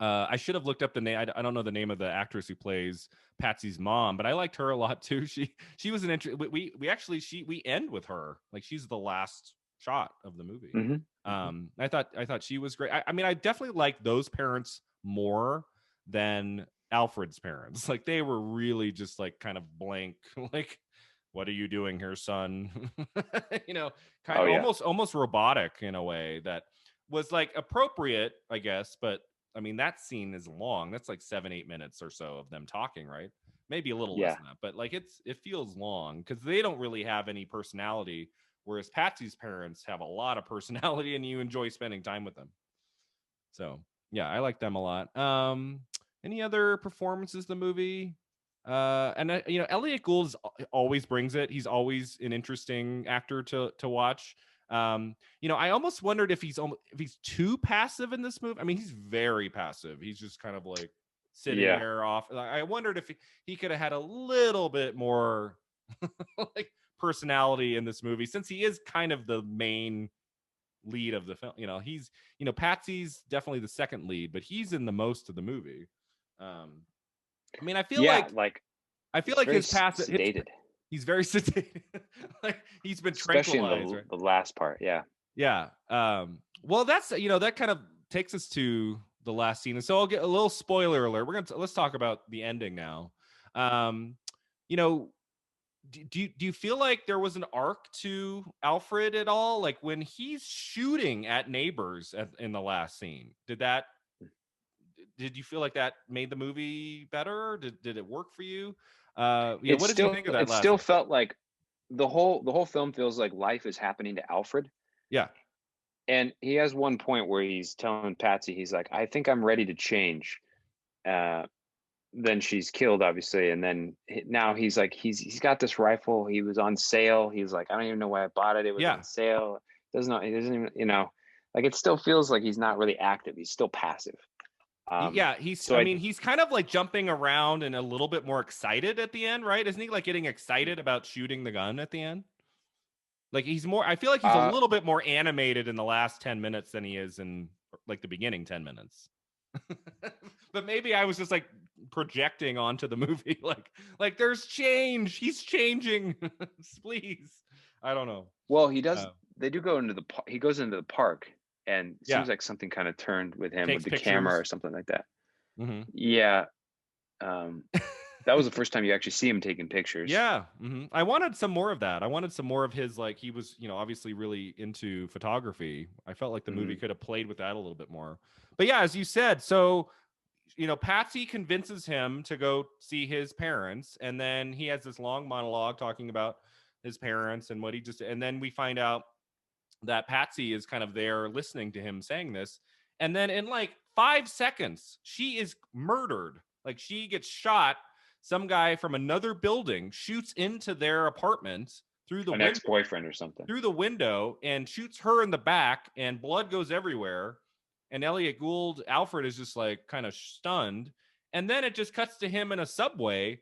I should have looked up the name. I don't know the name of the actress who plays Patsy's mom, but I liked her a lot too. She was an we end with her. Like she's the last shot of the movie. I thought she was great. I mean, I definitely liked those parents more than Alfred's parents. Like they were really just like kind of blank. Like, what are you doing here, son? Almost robotic in a way that was like appropriate, I guess, but I mean, that scene is long. That's like 7-8 minutes or so of them talking, right? Maybe a little less than that, but like it feels long because they don't really have any personality, whereas Patsy's parents have a lot of personality and you enjoy spending time with them. So yeah, I like them a lot. Any other performances in the movie? Elliot Gould always brings it. He's always an interesting actor to watch. I almost wondered if he's too passive in this movie. I mean, he's very passive. He's just kind of like sitting there off. I wondered if he could have had a little bit more like personality in this movie, since he is kind of the main lead of the film. You know, he's, you know, Patsy's definitely the second lead, but he's in the most of the movie. I mean, I feel like his past sedated. He's very sedated. Like he's been especially tranquilized, in right? the last part. Yeah. Yeah. Well, that's, you know, that kind of takes us to the last scene. And so I'll get a little spoiler alert. Let's talk about the ending now. You know, do you feel like there was an arc to Alfred at all? Like when he's shooting at neighbors in the last scene, did you feel like that made the movie better? Did it work for you? Yeah, what did you think of that it last still scene? felt like the whole film feels like life is happening to Alfred. Yeah. And he has one point where he's telling Patsy, he's like, I think I'm ready to change. Then she's killed, obviously. And then now he's like, he's got this rifle. He was on sale. He's like, I don't even know why I bought it. It was on sale. He doesn't even, you know, like it still feels like he's not really active. He's still passive. Yeah, he's kind of like jumping around and a little bit more excited at the end, right? Isn't he like getting excited about shooting the gun at the end? Like I feel like he's a little bit more animated in the last 10 minutes than he is in like the beginning 10 minutes. But maybe I was just like projecting onto the movie. Like there's change. He's changing. Please. I don't know. Well, he does. They do go into he goes into the park, and it seems like something kind of turned with him with the camera or something like that. Mm-hmm. Yeah. That was the first time you actually see him taking pictures. Yeah. Mm-hmm. I wanted some more of that. I wanted some more of his, like, he was, you know, obviously really into photography. I felt like the movie could have played with that a little bit more. But yeah, as you said, so, you know, Patsy convinces him to go see his parents. And then he has this long monologue talking about his parents and what he just, and then we find out that Patsy is kind of there listening to him saying this. And then in like 5 seconds, she is murdered. Like she gets shot. Some guy from another building shoots into their apartment through the ex-boyfriend or something through the window and shoots her in the back, and blood goes everywhere. And Elliot Gould, Alfred, is just like kind of stunned. And then it just cuts to him in a subway,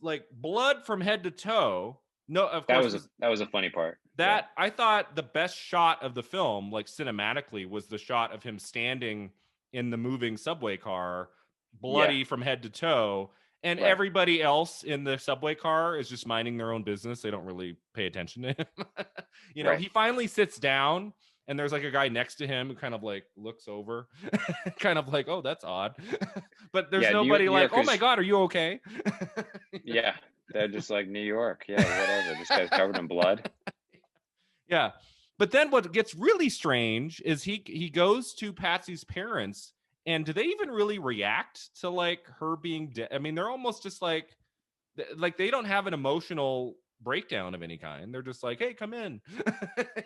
like blood from head to toe. No, of course that was a funny part. I thought the best shot of the film, like cinematically, was the shot of him standing in the moving subway car, bloody from head to toe. And everybody else in the subway car is just minding their own business. They don't really pay attention to him. You know, he finally sits down and there's like a guy next to him who kind of like looks over, kind of like, oh, that's odd. But there's nobody like, oh my God, are you okay? Yeah. They're just like, New York. Yeah, whatever. This guy's covered in blood. Yeah. But then what gets really strange is he goes to Patsy's parents. And do they even really react to like her being dead? I mean, they're almost just like they don't have an emotional breakdown of any kind. They're just like, "Hey, come in."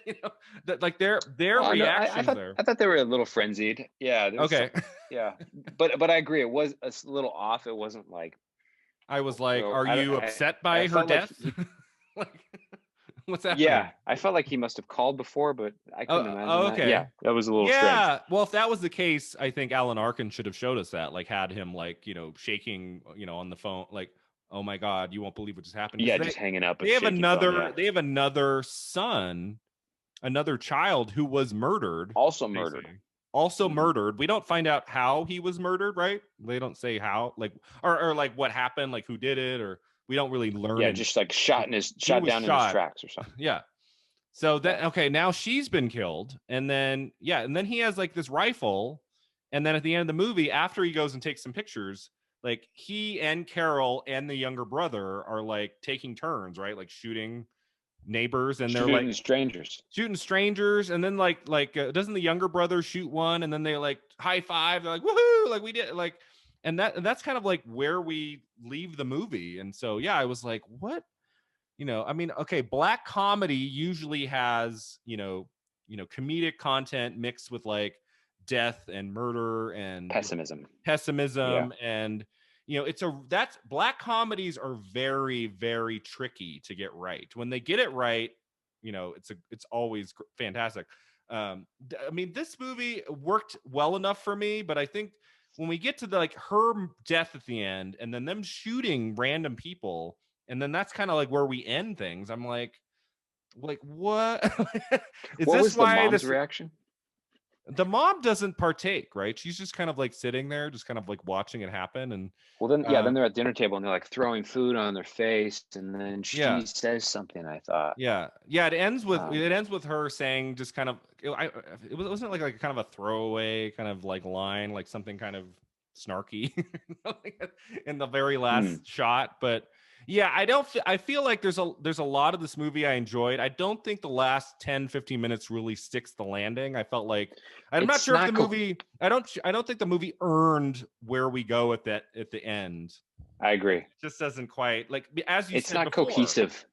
You know, that like their reactions there. I thought they were a little frenzied. Yeah. Okay. Yeah, but I agree. It was a little off. It wasn't like. I was like, "Are you upset by her death?" Like, what's happening? Yeah, I felt like he must have called before, but I couldn't imagine that. Yeah, that was a little strange. Yeah, well, if that was the case, I think Alan Arkin should have showed us that, like had him like, you know, shaking, you know, on the phone, like, oh my God, you won't believe what just happened. Yeah, just hanging up. They have another son, another child who was murdered. Also murdered. Murdered. We don't find out how he was murdered, right? They don't say how, like, or like what happened, like who did it, or we don't really learn. Yeah, just like shot down in his tracks or something. Yeah. So then, okay, now she's been killed, and then he has like this rifle, and then at the end of the movie, after he goes and takes some pictures, like he and Carol and the younger brother are like taking turns, right? Like shooting neighbors, and they're like shooting strangers, and then like doesn't the younger brother shoot one, and then they like high five, they're like woohoo, like we did, like. And that's kind of like where we leave the movie. And so, yeah, I was like, what? You know, I mean, okay, black comedy usually has, you know, comedic content mixed with like death and murder and pessimism. And, you know, that's black comedies are very, very tricky to get right. When they get it right, you know, it's always fantastic. I mean, this movie worked well enough for me, but I think when we get to the, like her death at the end and then them shooting random people, and then that's kind of like where we end things, I'm like, like what? Is What this was the why mom's this reaction? the mom doesn't partake, right? She's just kind of like sitting there, just kind of like watching it happen. And Well, then, yeah, then um, they're at dinner table and they're like throwing food on their face, and then yeah, she says something. I thought, yeah. um, It ends with her saying just kind of wasn't it like kind of a throwaway kind of like line, like something kind of snarky in the very hmm, last shot. But yeah, I feel like there's a lot of this movie I enjoyed. I don't think the last 10-15 minutes really sticks the landing. I felt like I'm not it's sure if not. the movie I don't think the movie earned where we go at the end. I agree. It just doesn't quite, like, as you It's said not before. cohesive.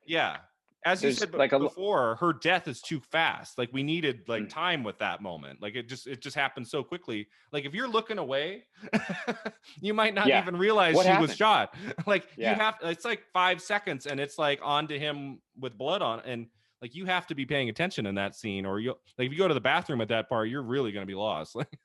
Yeah. As you There's said like before, her death is too fast. Like we needed like mm, time with that moment. Like it just happened so quickly. Like if you're looking away, you might not yeah. even realize What she was happened? shot. Like you Yeah, have it's like 5 seconds and it's like onto him with blood on, and like you have to be paying attention in that scene, or you like if you go to the bathroom at that part, you're really gonna be lost. Like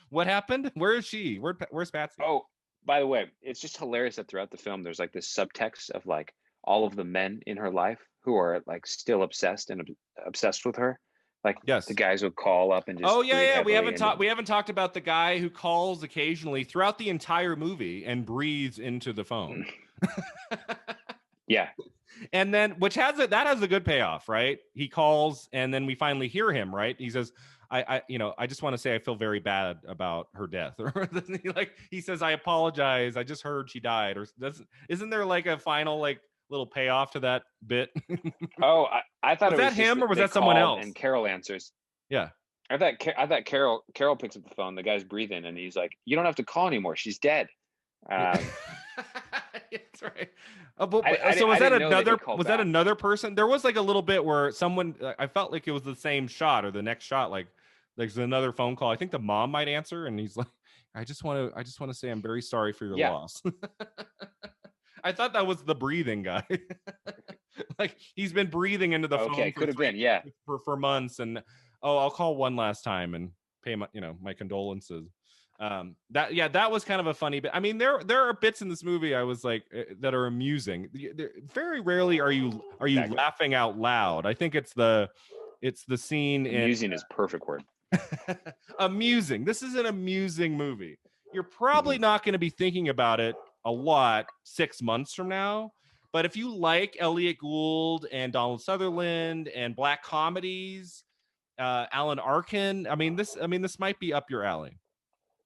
what happened? Where is she? Where's Patsy? oh, by the way, it's just hilarious that throughout the film there's like this subtext of like all of the men in her life who are like still obsessed and obsessed with her. Like the Yes. guys would call up and Oh just yeah, breathe yeah. heavily and We haven't talked about the guy who calls occasionally throughout the entire movie and breathes into the phone. yeah. And then which has a good payoff, right? He calls and then we finally hear him, right? He says, I just want to say I feel very bad about her death. Or doesn't he, like he says, I apologize. I just heard she died. Or isn't there like a final like little payoff to that bit? Oh, I thought Was it that was just him or that was they that someone called else? and Carol answers. Yeah. I thought Carol picks up the phone. The guy's breathing and he's like, "You don't have to call anymore. She's dead." Yeah. Um, That's right. So I was that didn't know that he called back. another person? There was like a little bit where someone I felt like it was the same shot or the next shot. Like there's another phone call. I think the mom might answer, and he's like, I just want to say I'm very sorry for your Yeah. loss. I thought that was the breathing guy. Like he's been breathing into the Okay, phone could have been. Yeah. for months, and I'll call one last time and pay my my condolences. That was kind of a funny bit. I mean, there are bits in this movie I was like that are amusing. Very rarely are you Exactly. laughing out loud. I think it's the scene in Amusing is a perfect word. amusing. This is an amusing movie. You're probably Mhm. not going to be thinking about it a lot 6 months from now. But if you like Elliot Gould and Donald Sutherland and black comedies, Alan Arkin, this might be up your alley.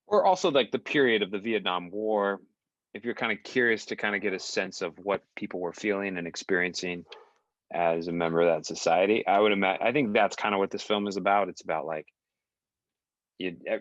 Or also like the period of the Vietnam War. If you're kind of curious to kind of get a sense of what people were feeling and experiencing as a member of that society, I would imagine. I think that's kind of what this film is about. It's about like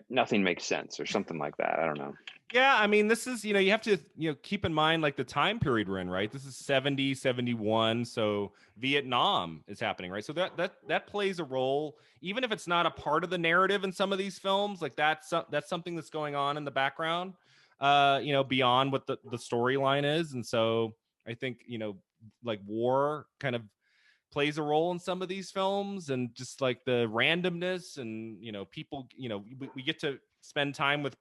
nothing makes sense or something like that. I don't know. Yeah, I mean, this is, you have to, keep in mind like the time period we're in, right? This is 70, 71, so Vietnam is happening, right? So that plays a role, even if it's not a part of the narrative in some of these films, like that's something that's going on in the background, beyond what the storyline is. And so I think, like war kind of plays a role in some of these films, and just like the randomness and people, we get to spend time with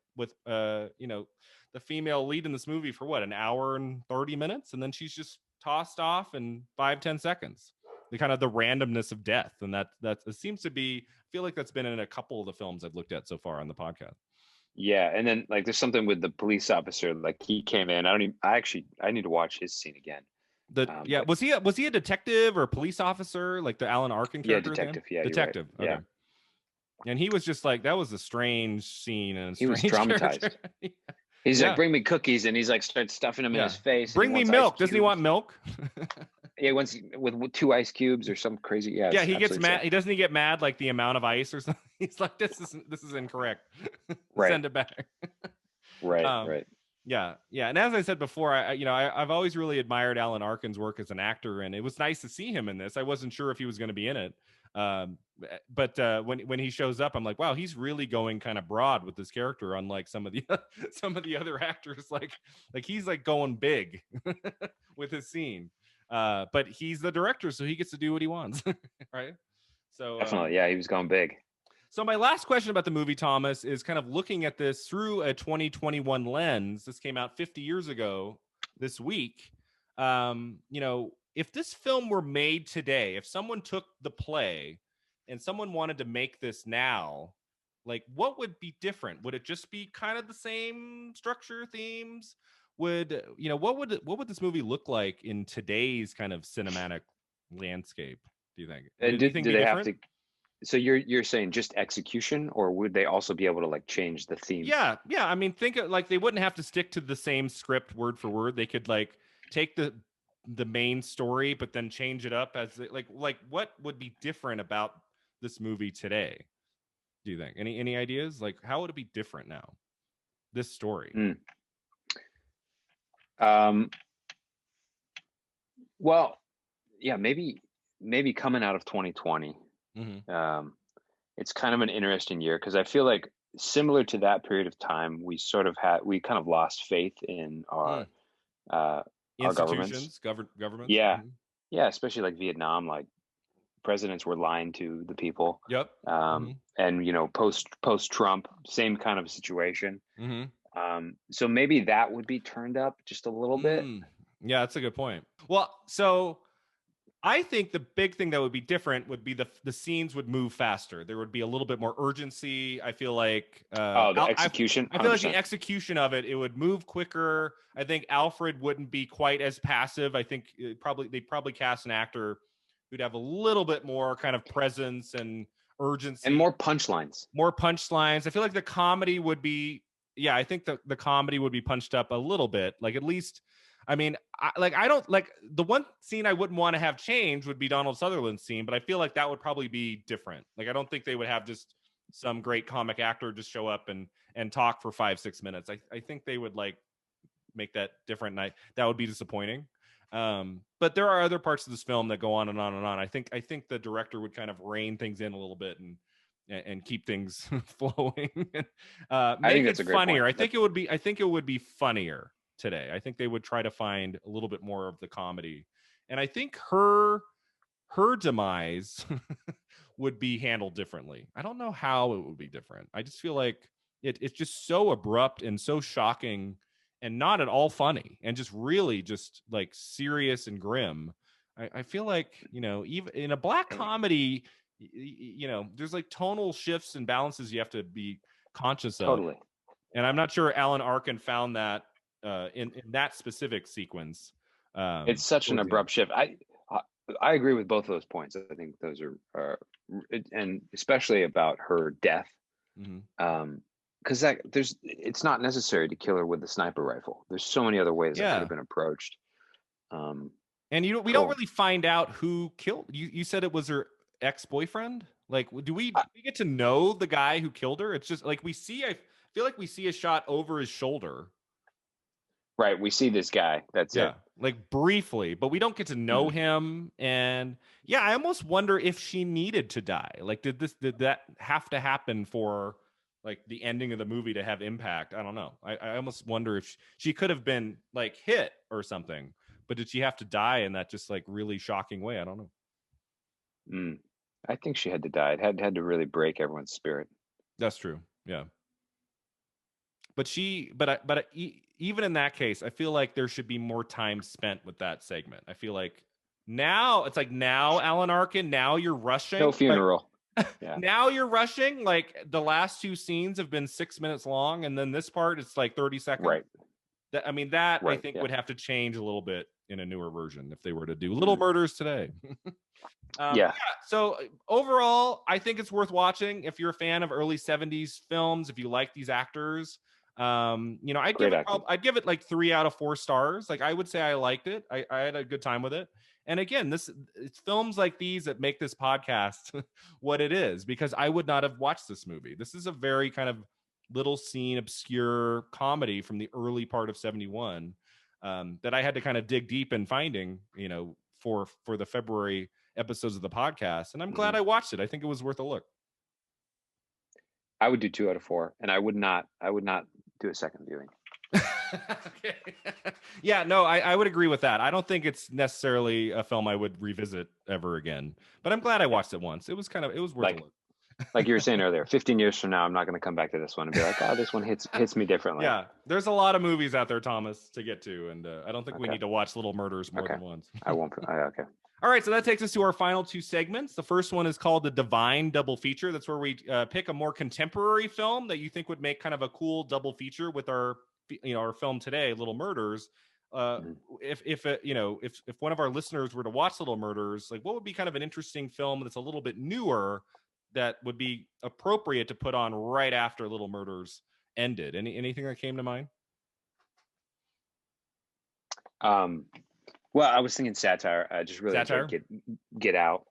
the female lead in this movie for what, an hour and 30 minutes, and then she's just tossed off in 5-10 seconds. The kind of the randomness of death, and that it seems to be, I feel like that's been in a couple of the films I've looked at so far on the podcast. Yeah, and then like there's something with the police officer. Like he came in. I need to watch his scene again. Was he a detective or a police officer, like the Alan Arkin Yeah, character? detective. Yeah, Detective. You're right. Okay. Yeah. And he was just like, that was a strange scene and he was traumatized. He's like, bring me cookies, and he's like starts stuffing them in his face. Bring me milk. Doesn't he want milk? Yeah, once with 2 ice cubes or some crazy. Yeah, he gets mad. He doesn't get mad like the amount of ice or something. He's like, this is incorrect. Right. Send it back. Right. Yeah. And as I said before, I've always really admired Alan Arkin's work as an actor, and it was nice to see him in this. I wasn't sure if he was going to be in it, but when he shows up, I'm like, wow, he's really going kind of broad with this character, unlike some of the other actors. Like he's like going big with his scene. But he's the director, so he gets to do what he wants, right? So definitely, yeah, he was going big. So my last question about the movie, Thomas, is kind of looking at this through a 2021 lens. This came out 50 years ago this week. if this film were made today, if someone took the play and someone wanted to make this now, like what would be different? Would it just be kind of the same structure, themes? Would, you know, what would this movie look like in today's kind of cinematic landscape, do you think? Would And anything do be they different? have to? So you're saying just execution, or would they also be able to like change the themes? Yeah, I mean, think of, like, they wouldn't have to stick to the same script word for word. They could like take the main story, but then change it up as like what would be different about this movie today? Do you think any ideas? Like, how would it be different now? This story. Well, yeah, maybe coming out of 2020. Mm-hmm. It's kind of an interesting year because I feel like similar to that period of time, we kind of lost faith in our Institutions, governments. governments. Yeah, Mm-hmm. yeah, especially like Vietnam, like presidents were lying to the people. Yep. Mm-hmm. And you know, post Trump, same kind of situation. Mm-hmm. So maybe that would be turned up just a little bit. Yeah, that's a good point. Well, so I think the big thing that would be different would be the scenes would move faster. There would be a little bit more urgency. I feel like The execution. I feel like the execution of it would move quicker. I think Alfred wouldn't be quite as passive. I think they'd probably cast an actor who'd have a little bit more kind of presence and urgency and more punchlines. More punchlines. I feel like the comedy would be, I think the comedy would be punched up a little bit. Like, at least, I mean, I don't like, the one scene I wouldn't want to have change would be Donald Sutherland's scene, but I feel like that would probably be different. Like, I don't think they would have just some great comic actor just show up and talk for 5-6 minutes. I think they would like make that different. And that would be disappointing. But there are other parts of this film that go on and on and on. I think the director would kind of rein things in a little bit and keep things flowing. Make it funnier. I think it would be funnier today. I think they would try to find a little bit more of the comedy. And I think her demise would be handled differently. I don't know how it would be different. I just feel like it's just so abrupt and so shocking and not at all funny and just really just like serious and grim. I feel like, you know, even in a black comedy, you know, there's like tonal shifts and balances you have to be conscious of. Totally. And I'm not sure Alan Arkin found that in that specific sequence. It's such an abrupt shift. I agree with both of those points. I think those are and especially about her death. Because it's not necessary to kill her with the sniper rifle. There's so many other ways that could have been approached. And we don't really find out who killed. You said it was her ex-boyfriend. Like, do we get to know the guy who killed her? It's just like I feel like we see a shot over his shoulder. Right, we see this guy. That's it. Like briefly, but we don't get to know him. And I almost wonder if she needed to die. Like, did that have to happen for like the ending of the movie to have impact? I don't know. I almost wonder if she could have been like hit or something, but did she have to die in that just like really shocking way? I don't know. I think she had to die. It had to really break everyone's spirit. That's true. Yeah. But even in that case, I feel like there should be more time spent with that segment. I feel like now Alan Arkin, now you're rushing. No funeral. Now you're rushing. Like, the last two scenes have been 6 minutes long, and then this part it's like 30 seconds. Right. I think would have to change a little bit in a newer version if they were to do Little Murders today. So overall, I think it's worth watching if you're a fan of early 70s films, if you like these actors. You know, I'd give it like 3 out of 4 stars. Like, I would say I liked it. I had a good time with it. And again, it's films like these that make this podcast what it is, because I would not have watched this movie. This is a very kind of little scene, obscure comedy from the early part of 71 that I had to kind of dig deep in finding, you know, for the February episodes of the podcast. And I'm glad I watched it. I think it was worth a look. I would do 2 out of 4, and I would not do a second viewing. Okay. I would agree with that. I don't think it's necessarily a film I would revisit ever again, but I'm glad I watched it once. It was worth a look. Like you were saying earlier, 15 years from now, I'm not going to come back to this one and be like, oh, this one hits me differently. Yeah, there's a lot of movies out there, Thomas, to get to, and I don't think we Okay. need to watch Little Murders more than once. I won't. Okay. All right, so that takes us to our final two segments. The first one is called the Divine Double Feature. That's where we pick a more contemporary film that you think would make kind of a cool double feature with our film today, Little Murders. If one of our listeners were to watch Little Murders, like what would be kind of an interesting film that's a little bit newer that would be appropriate to put on right after Little Murders ended? Anything that came to mind? Well, I was thinking satire. I just really enjoyed Get Out.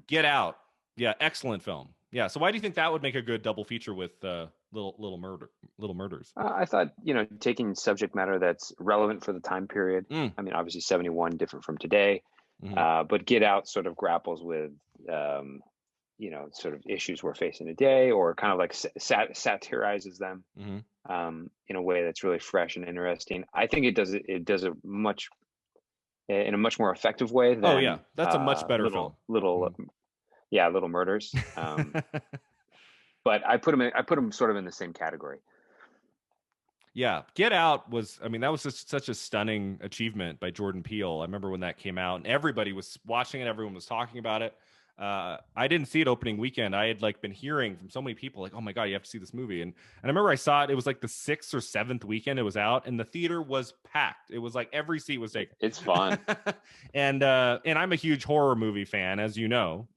Get Out. Yeah, excellent film. Yeah. So why do you think that would make a good double feature with Little Murders? I thought, taking subject matter that's relevant for the time period. I mean, obviously 71 different from today, but Get Out sort of grapples with, sort of issues we're facing today, or kind of like satirizes them in a way that's really fresh and interesting. I think it does it in a much more effective way than that's a much better film. Little Murders. But I put them sort of in the same category. Yeah, Get Out was, that was just such a stunning achievement by Jordan Peele. I remember when that came out and everybody was watching it, everyone was talking about it. I didn't see it opening weekend. I had been hearing from so many people like, oh my God, you have to see this movie. And I remember I saw it. It was like the 6th or 7th weekend it was out, and the theater was packed. It was like every seat was taken. It's fun. and I'm a huge horror movie fan, as you know.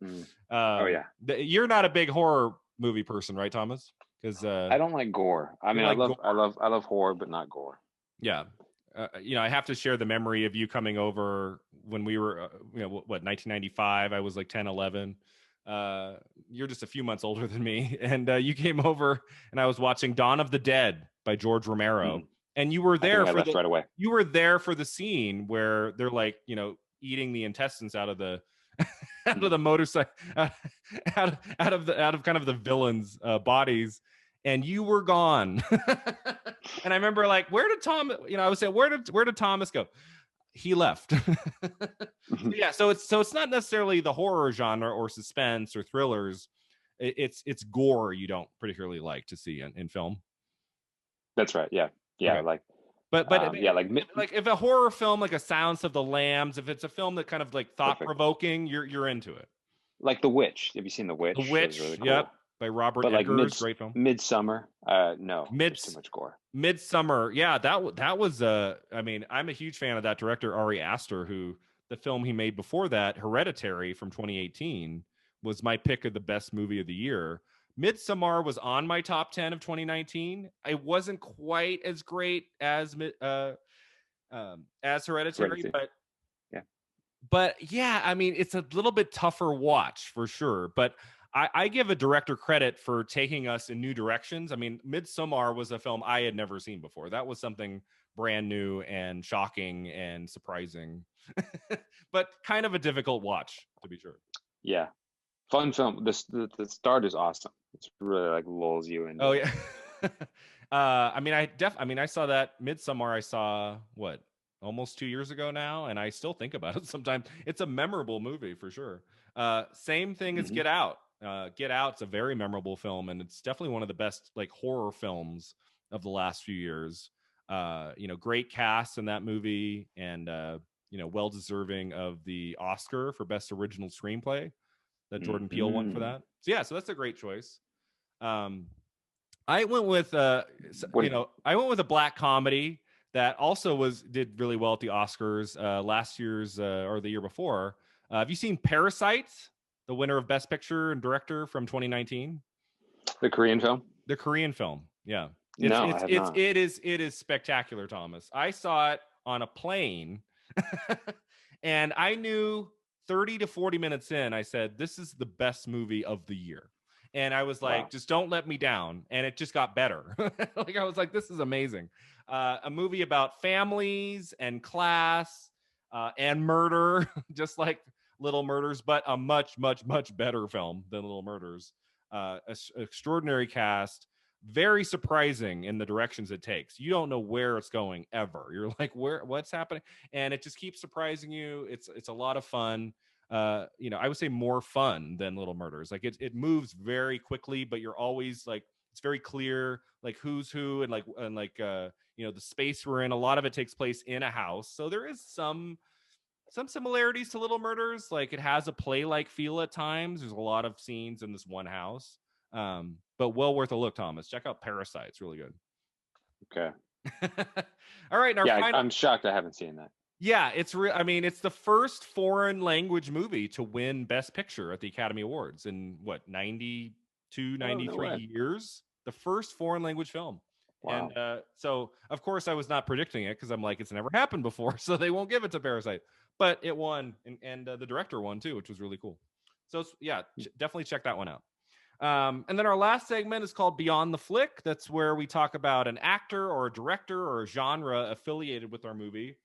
Oh yeah. You're not a big horror movie person, right, Thomas? Because I don't like gore. I mean, I love horror, but not gore. Yeah. I have to share the memory of you coming over when we were, 1995. I was like 10, 11. You're just a few months older than me. And you came over and I was watching Dawn of the Dead by George Romero. And you were there right away. You were there for the scene where they're eating the intestines out of the out of the motorcycle, out of kind of the villains' bodies. And you were gone. And I remember where did Tom, I was saying, where did Thomas go? He left. Yeah. So it's not necessarily the horror genre or suspense or thrillers. It's gore you don't particularly like to see in film. That's right. Yeah. Yeah. Okay. But if a horror film, like a Silence of the Lambs, if it's a film that kind of thought provoking, you're into it. Like The Witch. Have you seen The Witch? The Witch. Really cool. Yep. By Robert Eggers, great film. Midsummer, no, there's too much gore. Midsummer, yeah, that was I'm a huge fan of that director Ari Aster, who the film he made before that, Hereditary from 2018, was my pick of the best movie of the year. Midsummer was on my top 10 of 2019. It wasn't quite as great as Hereditary, but yeah, it's a little bit tougher watch for sure, but I give a director credit for taking us in new directions. Midsommar was a film I had never seen before. That was something brand new and shocking and surprising, but kind of a difficult watch, to be sure. Yeah. Fun film. The start is awesome. It's really lulls you in. Oh, yeah. I saw that Midsommar. I saw almost 2 years ago now, and I still think about it sometimes. It's a memorable movie for sure. Same thing as Get Out. Get Out's a very memorable film, and it's definitely one of the best horror films of the last few years. Great cast in that movie, and well deserving of the Oscar for best original screenplay that Jordan Peele won for that. So that's a great choice. I went with a black comedy that also did really well at the Oscars last year's or the year before. Have you seen Parasite, the winner of Best Picture and Director from 2019? The Korean film? The Korean film, yeah. It is spectacular, Thomas. I saw it on a plane, and I knew 30 to 40 minutes in, I said, this is the best movie of the year. And I was like, just don't let me down. And it just got better. I was like, this is amazing. A movie about families and class and murder, just like Little Murders, but a much, much, much better film than Little Murders. Extraordinary cast, very surprising in the directions it takes. You don't know where it's going ever. You're like, what's happening? And it just keeps surprising you. It's a lot of fun. I would say more fun than Little Murders. Like it moves very quickly, but you're always like, it's very clear, like who's who, and the space we're in. A lot of it takes place in a house, so there is some similarities to Little Murders. Like it has a play-like feel at times. There's a lot of scenes in this one house, but well worth a look. Thomas, check out Parasite. It's really good. Okay. All right. I'm shocked I haven't seen that. Yeah, it's real. I mean, it's the first foreign language movie to win Best Picture at the Academy Awards in 92, 93 years. The first foreign language film. Wow. And so, of course, I was not predicting it because I'm like, it's never happened before, so they won't give it to Parasite. But it won, and the director won too, which was really cool. So yeah, definitely check that one out. And then our last segment is called Beyond the Flick. That's where we talk about an actor or a director or a genre affiliated with our movie.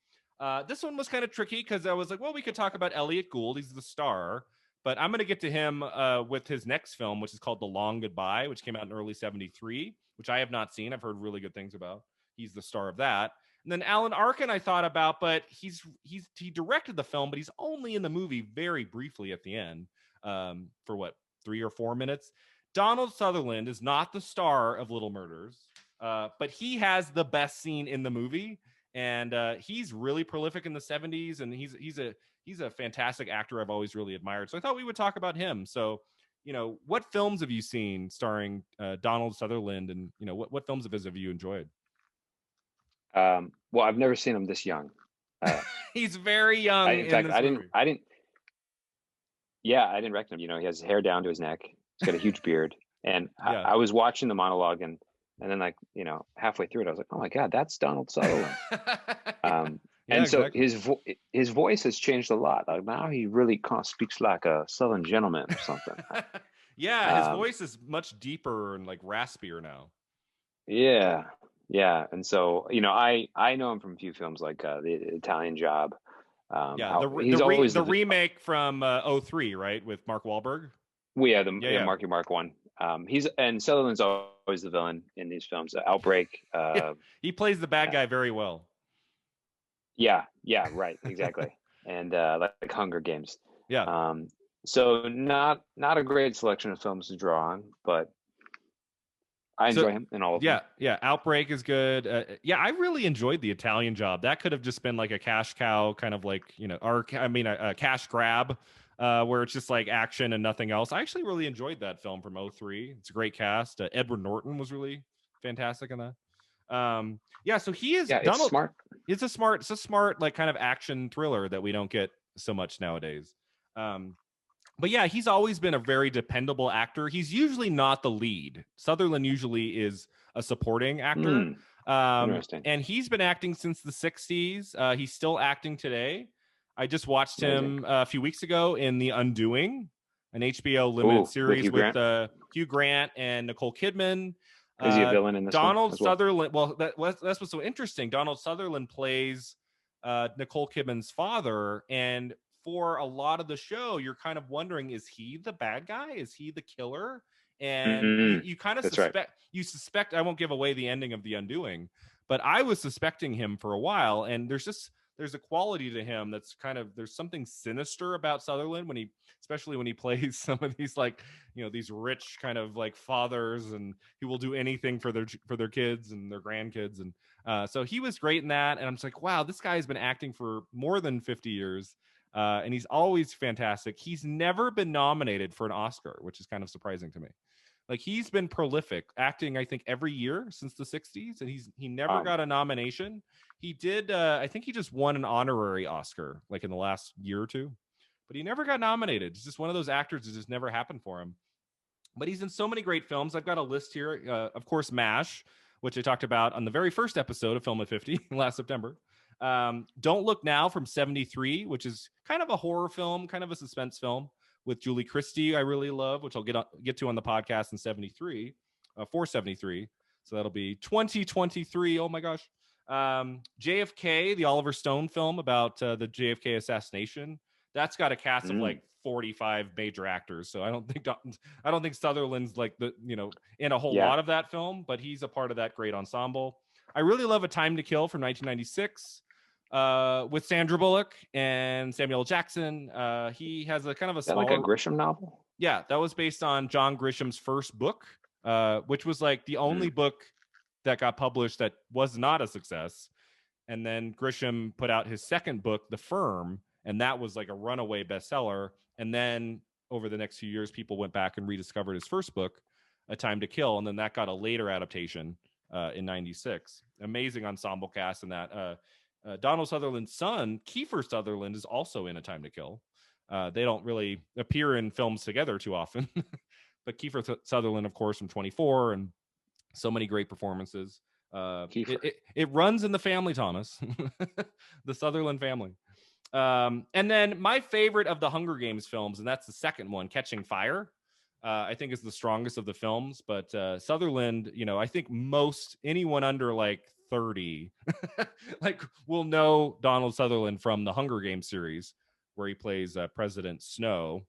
This one was kind of tricky because I was like, well, we could talk about Elliot Gould. He's the star. But I'm going to get to him with his next film, which is called The Long Goodbye, which came out in early 73, which I have not seen. I've heard really good things about. He's the star of that. And then Alan Arkin I thought about, but he directed the film, but he's only in the movie very briefly at the end for 3 or 4 minutes. Donald Sutherland is not the star of Little Murders, but he has the best scene in the movie. And he's really prolific in the 70s, and he's a fantastic actor I've always really admired. So I thought we would talk about him. So, what films have you seen starring Donald Sutherland, and what films of his have you enjoyed? Well, I've never seen him this young. He's very young. I didn't recognize him. He has his hair down to his neck. He's got a huge beard, and yeah. I was watching the monologue and then halfway through it, I was like, oh my God, that's Donald Sutherland. So his voice has changed a lot. Like now he really kind of speaks like a Southern gentleman or something. Yeah, his voice is much deeper and like raspier now. Yeah. Yeah. And so, I know him from a few films like The Italian Job. The remake from 2003, right? With Mark Wahlberg. Marky Mark one. And Sutherland's always the villain in these films. Outbreak. He plays the bad guy very well. Yeah, right, exactly. And like Hunger Games. Yeah. So not a great selection of films to draw on, but I enjoy him in all of them. Yeah. Outbreak is good. I really enjoyed The Italian Job. That could have just been like a cash cow, kind of like a cash grab. Where it's just like action and nothing else. I actually really enjoyed that film from 2003. It's a great cast. Edward Norton was really fantastic in that. So he is Donald. It's smart. It's a smart like kind of action thriller that we don't get so much nowadays. But yeah, he's always been a very dependable actor. He's usually not the lead. Sutherland usually is a supporting actor. Interesting. And he's been acting since the 60s. He's still acting today. I just watched him a few weeks ago in The Undoing, an HBO limited series with Hugh Grant and Nicole Kidman. Is he a villain in this Donald Sutherland. Well, that's what's so interesting. Donald Sutherland plays Nicole Kidman's father, and for a lot of the show, you're kind of wondering: is he the bad guy? Is he the killer? And you kind of suspect. Right. You suspect. I won't give away the ending of The Undoing, but I was suspecting him for a while, and there's a quality to him that's kind of, there's something sinister about Sutherland especially when he plays some of these these rich kind of like fathers, and he will do anything for their kids and their grandkids. And so he was great in that. And I'm just like, wow, this guy has been acting for more than 50 years. And he's always fantastic. He's never been nominated for an Oscar, which is kind of surprising to me. Like he's been prolific acting, I think, every year since the 60s, and he never got a nomination. He did, I think he just won an honorary Oscar like in the last year or two, but he never got nominated. It's just one of those actors that just never happened for him. But he's in so many great films. I've got a list here. Of course, MASH, which I talked about on the very first episode of Film at 50 last September. Don't Look Now from 73, which is kind of a horror film, kind of a suspense film with Julie Christie, I really love, which I'll get to on the podcast in 73, 473. So that'll be 2023. Oh my gosh. JFK, the Oliver Stone film about the JFK assassination. That's got a cast of like 45 major actors. So I don't think Sutherland's like in a whole lot of that film, but he's a part of that great ensemble. I really love A Time to Kill from 1996. with Sandra Bullock and Samuel L. Jackson. He has a kind of a smaller, like a Grisham novel. Yeah, that was based on John Grisham's first book, which was like the only book that got published that was not a success. And then Grisham put out his second book, The Firm, and that was like a runaway bestseller. And then over the next few years, people went back and rediscovered his first book, A Time to Kill, and then that got a later adaptation in '96. Amazing ensemble cast in that. Donald Sutherland's son, Kiefer Sutherland, is also in A Time to Kill. They don't really appear in films together too often, but Kiefer Sutherland, of course, from 24, and so many great performances. It runs in the family, Thomas, the Sutherland family. And then my favorite of the Hunger Games films, and that's the second one, Catching Fire, I think is the strongest of the films. But Sutherland, I think anyone under like 30 like will know Donald Sutherland from the Hunger Games series, where he plays President Snow,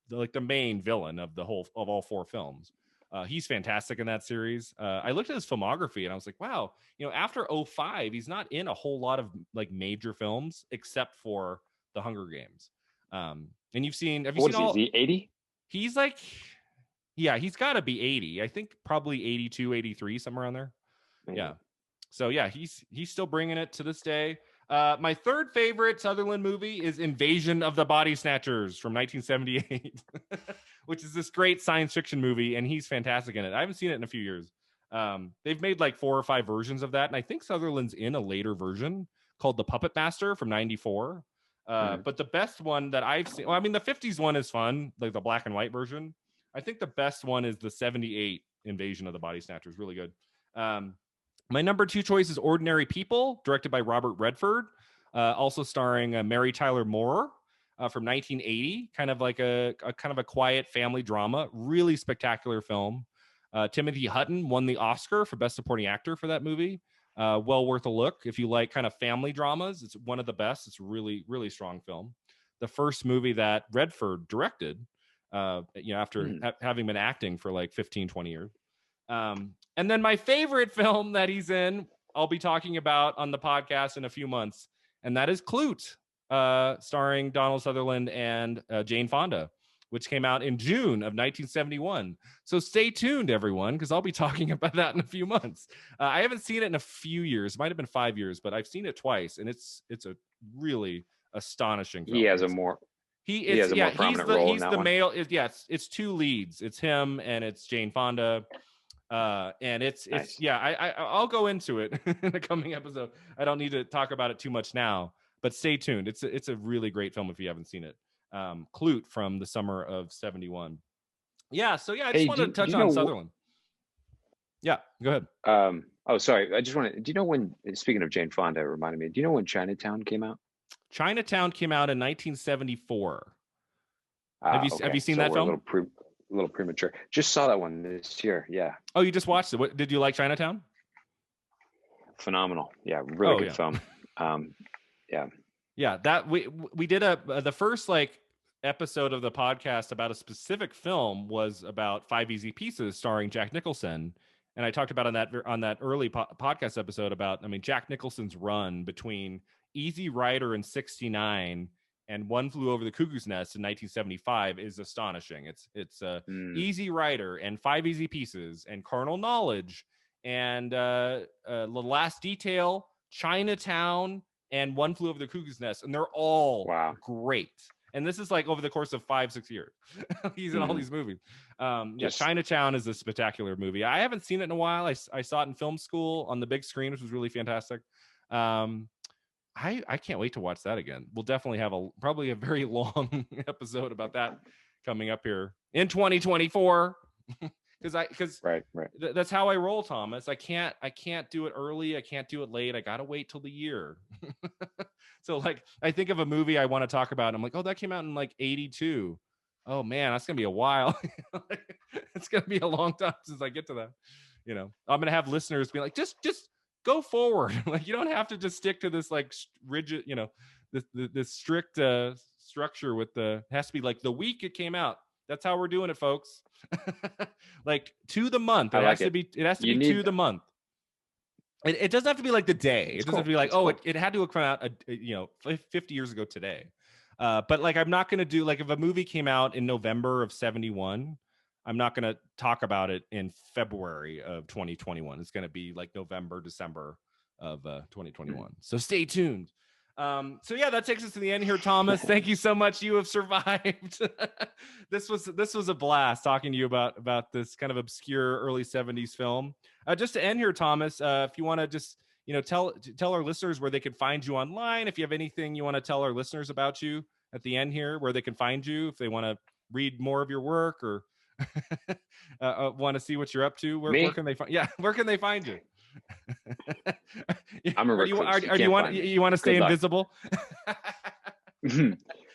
like the main villain of all four films. He's fantastic in that series. I looked at his filmography and I was like, wow, after 05, he's not in a whole lot of like major films except for the Hunger Games. And have you seen all? Is he 80? He's like, yeah, he's got to be 80. I think probably 82, 83, somewhere around there. Yeah. So yeah, he's still bringing it to this day. My third favorite Sutherland movie is Invasion of the Body Snatchers from 1978, which is this great science fiction movie, and he's fantastic in it. I haven't seen it in a few years. They've made like 4 or 5 versions of that, and I think Sutherland's in a later version called The Puppet Master from 94. But the best one that I've seen, the 50s one is fun, like the black and white version. I think the best one is the 78 Invasion of the Body Snatchers. Really good. My number 2 choice is Ordinary People, directed by Robert Redford, also starring Mary Tyler Moore from 1980. Kind of like a quiet family drama. Really spectacular film. Timothy Hutton won the Oscar for Best Supporting Actor for that movie. Well worth a look if you like kind of family dramas. It's one of the best. It's a really, really strong film. The first movie that Redford directed, after having been acting for like 15, 20 years. And then my favorite film that he's in, I'll be talking about on the podcast in a few months, and that is Klute, starring Donald Sutherland and Jane Fonda, which came out in June of 1971. So stay tuned, everyone, because I'll be talking about that in a few months. I haven't seen it in a few years. It might have been 5 years, but I've seen it twice, and it's a really astonishing film. He has a more prominent role in that one. Male. It's 2 leads. It's him and it's Jane Fonda. And it's nice. I'll go into it in the coming episode. I don't need to talk about it too much now, but stay tuned. It's a really great film if you haven't seen it. Klute from the summer of 71. I just wanted to touch on Sutherland. Yeah, go ahead. Sorry. Do you know when, speaking of Jane Fonda, it reminded me, do you know when Chinatown came out? Chinatown came out in 1974. Have you seen that film? A little premature. Just saw that one this year. Yeah. Oh, you just watched it. Did you like Chinatown? Phenomenal. Yeah, really good film. Yeah, that we did the first like episode of the podcast about a specific film was about 5 Easy Pieces starring Jack Nicholson, and I talked about on that early podcast episode about Jack Nicholson's run between Easy Rider in '69 and One Flew Over the Cuckoo's Nest in 1975 is astonishing. It's Easy Rider and 5 Easy Pieces and Carnal Knowledge and The Last Detail, Chinatown, and One Flew Over the Cuckoo's Nest, and they're all great. And this is like over the course of 5-6 years. He's in all these movies. Chinatown is a spectacular movie. I haven't seen it in a while. I saw it in film school on the big screen, which was really fantastic. I can't wait to watch that again. We'll definitely have probably a very long episode about that coming up here in 2024. Because that's how I roll, Thomas. I can't do it early. I can't do it late. I gotta wait till the year. So like I think of a movie I want to talk about. And I'm like, oh, that came out in like 82. Oh man, that's gonna be a while. It's gonna be a long time since I get to that. I'm gonna have listeners be like, just go forward. Like you don't have to just stick to this like rigid, this strict structure with it has to be like the week it came out. That's how we're doing it, folks. Like to the month. It has to be to the month. It doesn't have to be like the day. It doesn't have to be like, Cool. it had to have come out, 50 years ago today. But like, I'm not going to do like if a movie came out in November of 71, I'm not going to talk about it in February of 2021. It's going to be like November, December of 2021. So stay tuned. So yeah, that takes us to the end here, Thomas. Thank you so much. You have survived. This was a blast talking to you about this kind of obscure early 70s film. Just to end here, Thomas, if you want to just tell our listeners where they can find you online. If you have anything you want to tell our listeners about you at the end here, where they can find you, if they want to read more of your work or want to see what you're up to, where can they find? Yeah, where can they find you? I'm a recluse. You want to stay invisible?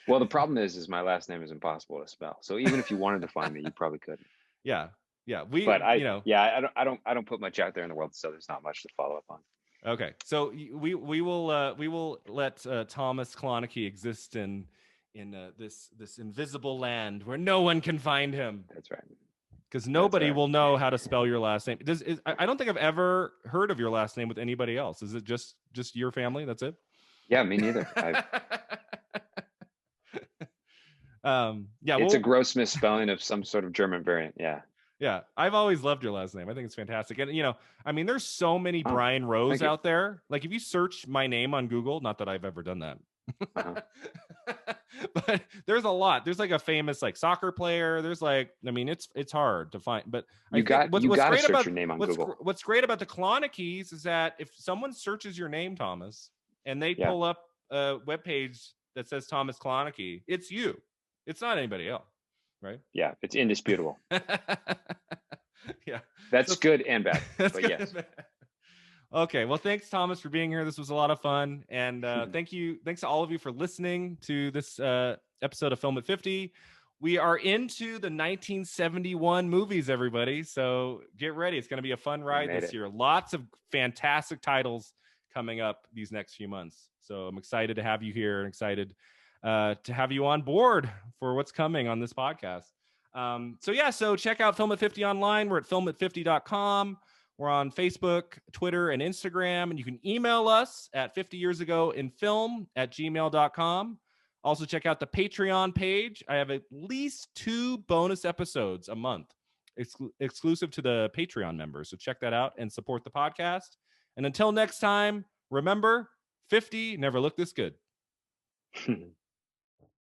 Well, the problem is my last name is impossible to spell. So even if you wanted to find me, you probably couldn't. Yeah. I don't put much out there in the world, so there's not much to follow up on. Okay, so we will let Thomas Klonecke exist in this invisible land where no one can find him. That's right. Because nobody will know how to spell your last name. I don't think I've ever heard of your last name with anybody else. Is it just your family? That's it? Yeah, me neither. Yeah, it's a gross misspelling of some sort of German variant. Yeah. Yeah, I've always loved your last name. I think it's fantastic. And I mean, there's so many Brian Rose out there. Like if you search my name on Google, not that I've ever done that. But there's a lot. There's like a famous like soccer player. There's like, I mean, it's hard to find. But what's great about your name on Google. What's great about the Klonekes is that if someone searches your name, Thomas, and they pull up a webpage that says Thomas Klonecke, it's you. It's not anybody else, right? Yeah, it's indisputable. Yeah, that's good and bad. But yes. Okay, well, thanks, Thomas, for being here. This was a lot of fun. And thanks to all of you for listening to this episode of Film at 50. We are into the 1971 movies, everybody. So get ready. It's going to be a fun ride this year. Lots of fantastic titles coming up these next few months. So I'm excited to have you here and excited to have you on board for what's coming on this podcast. So check out Film at 50 online. We're at filmat50.com. We're on Facebook, Twitter, and Instagram, and you can email us at 50yearsagoinfilm@gmail.com. Also, check out the Patreon page. I have at least 2 bonus episodes a month exclusive to the Patreon members. So check that out and support the podcast. And until next time, remember, 50 never looked this good.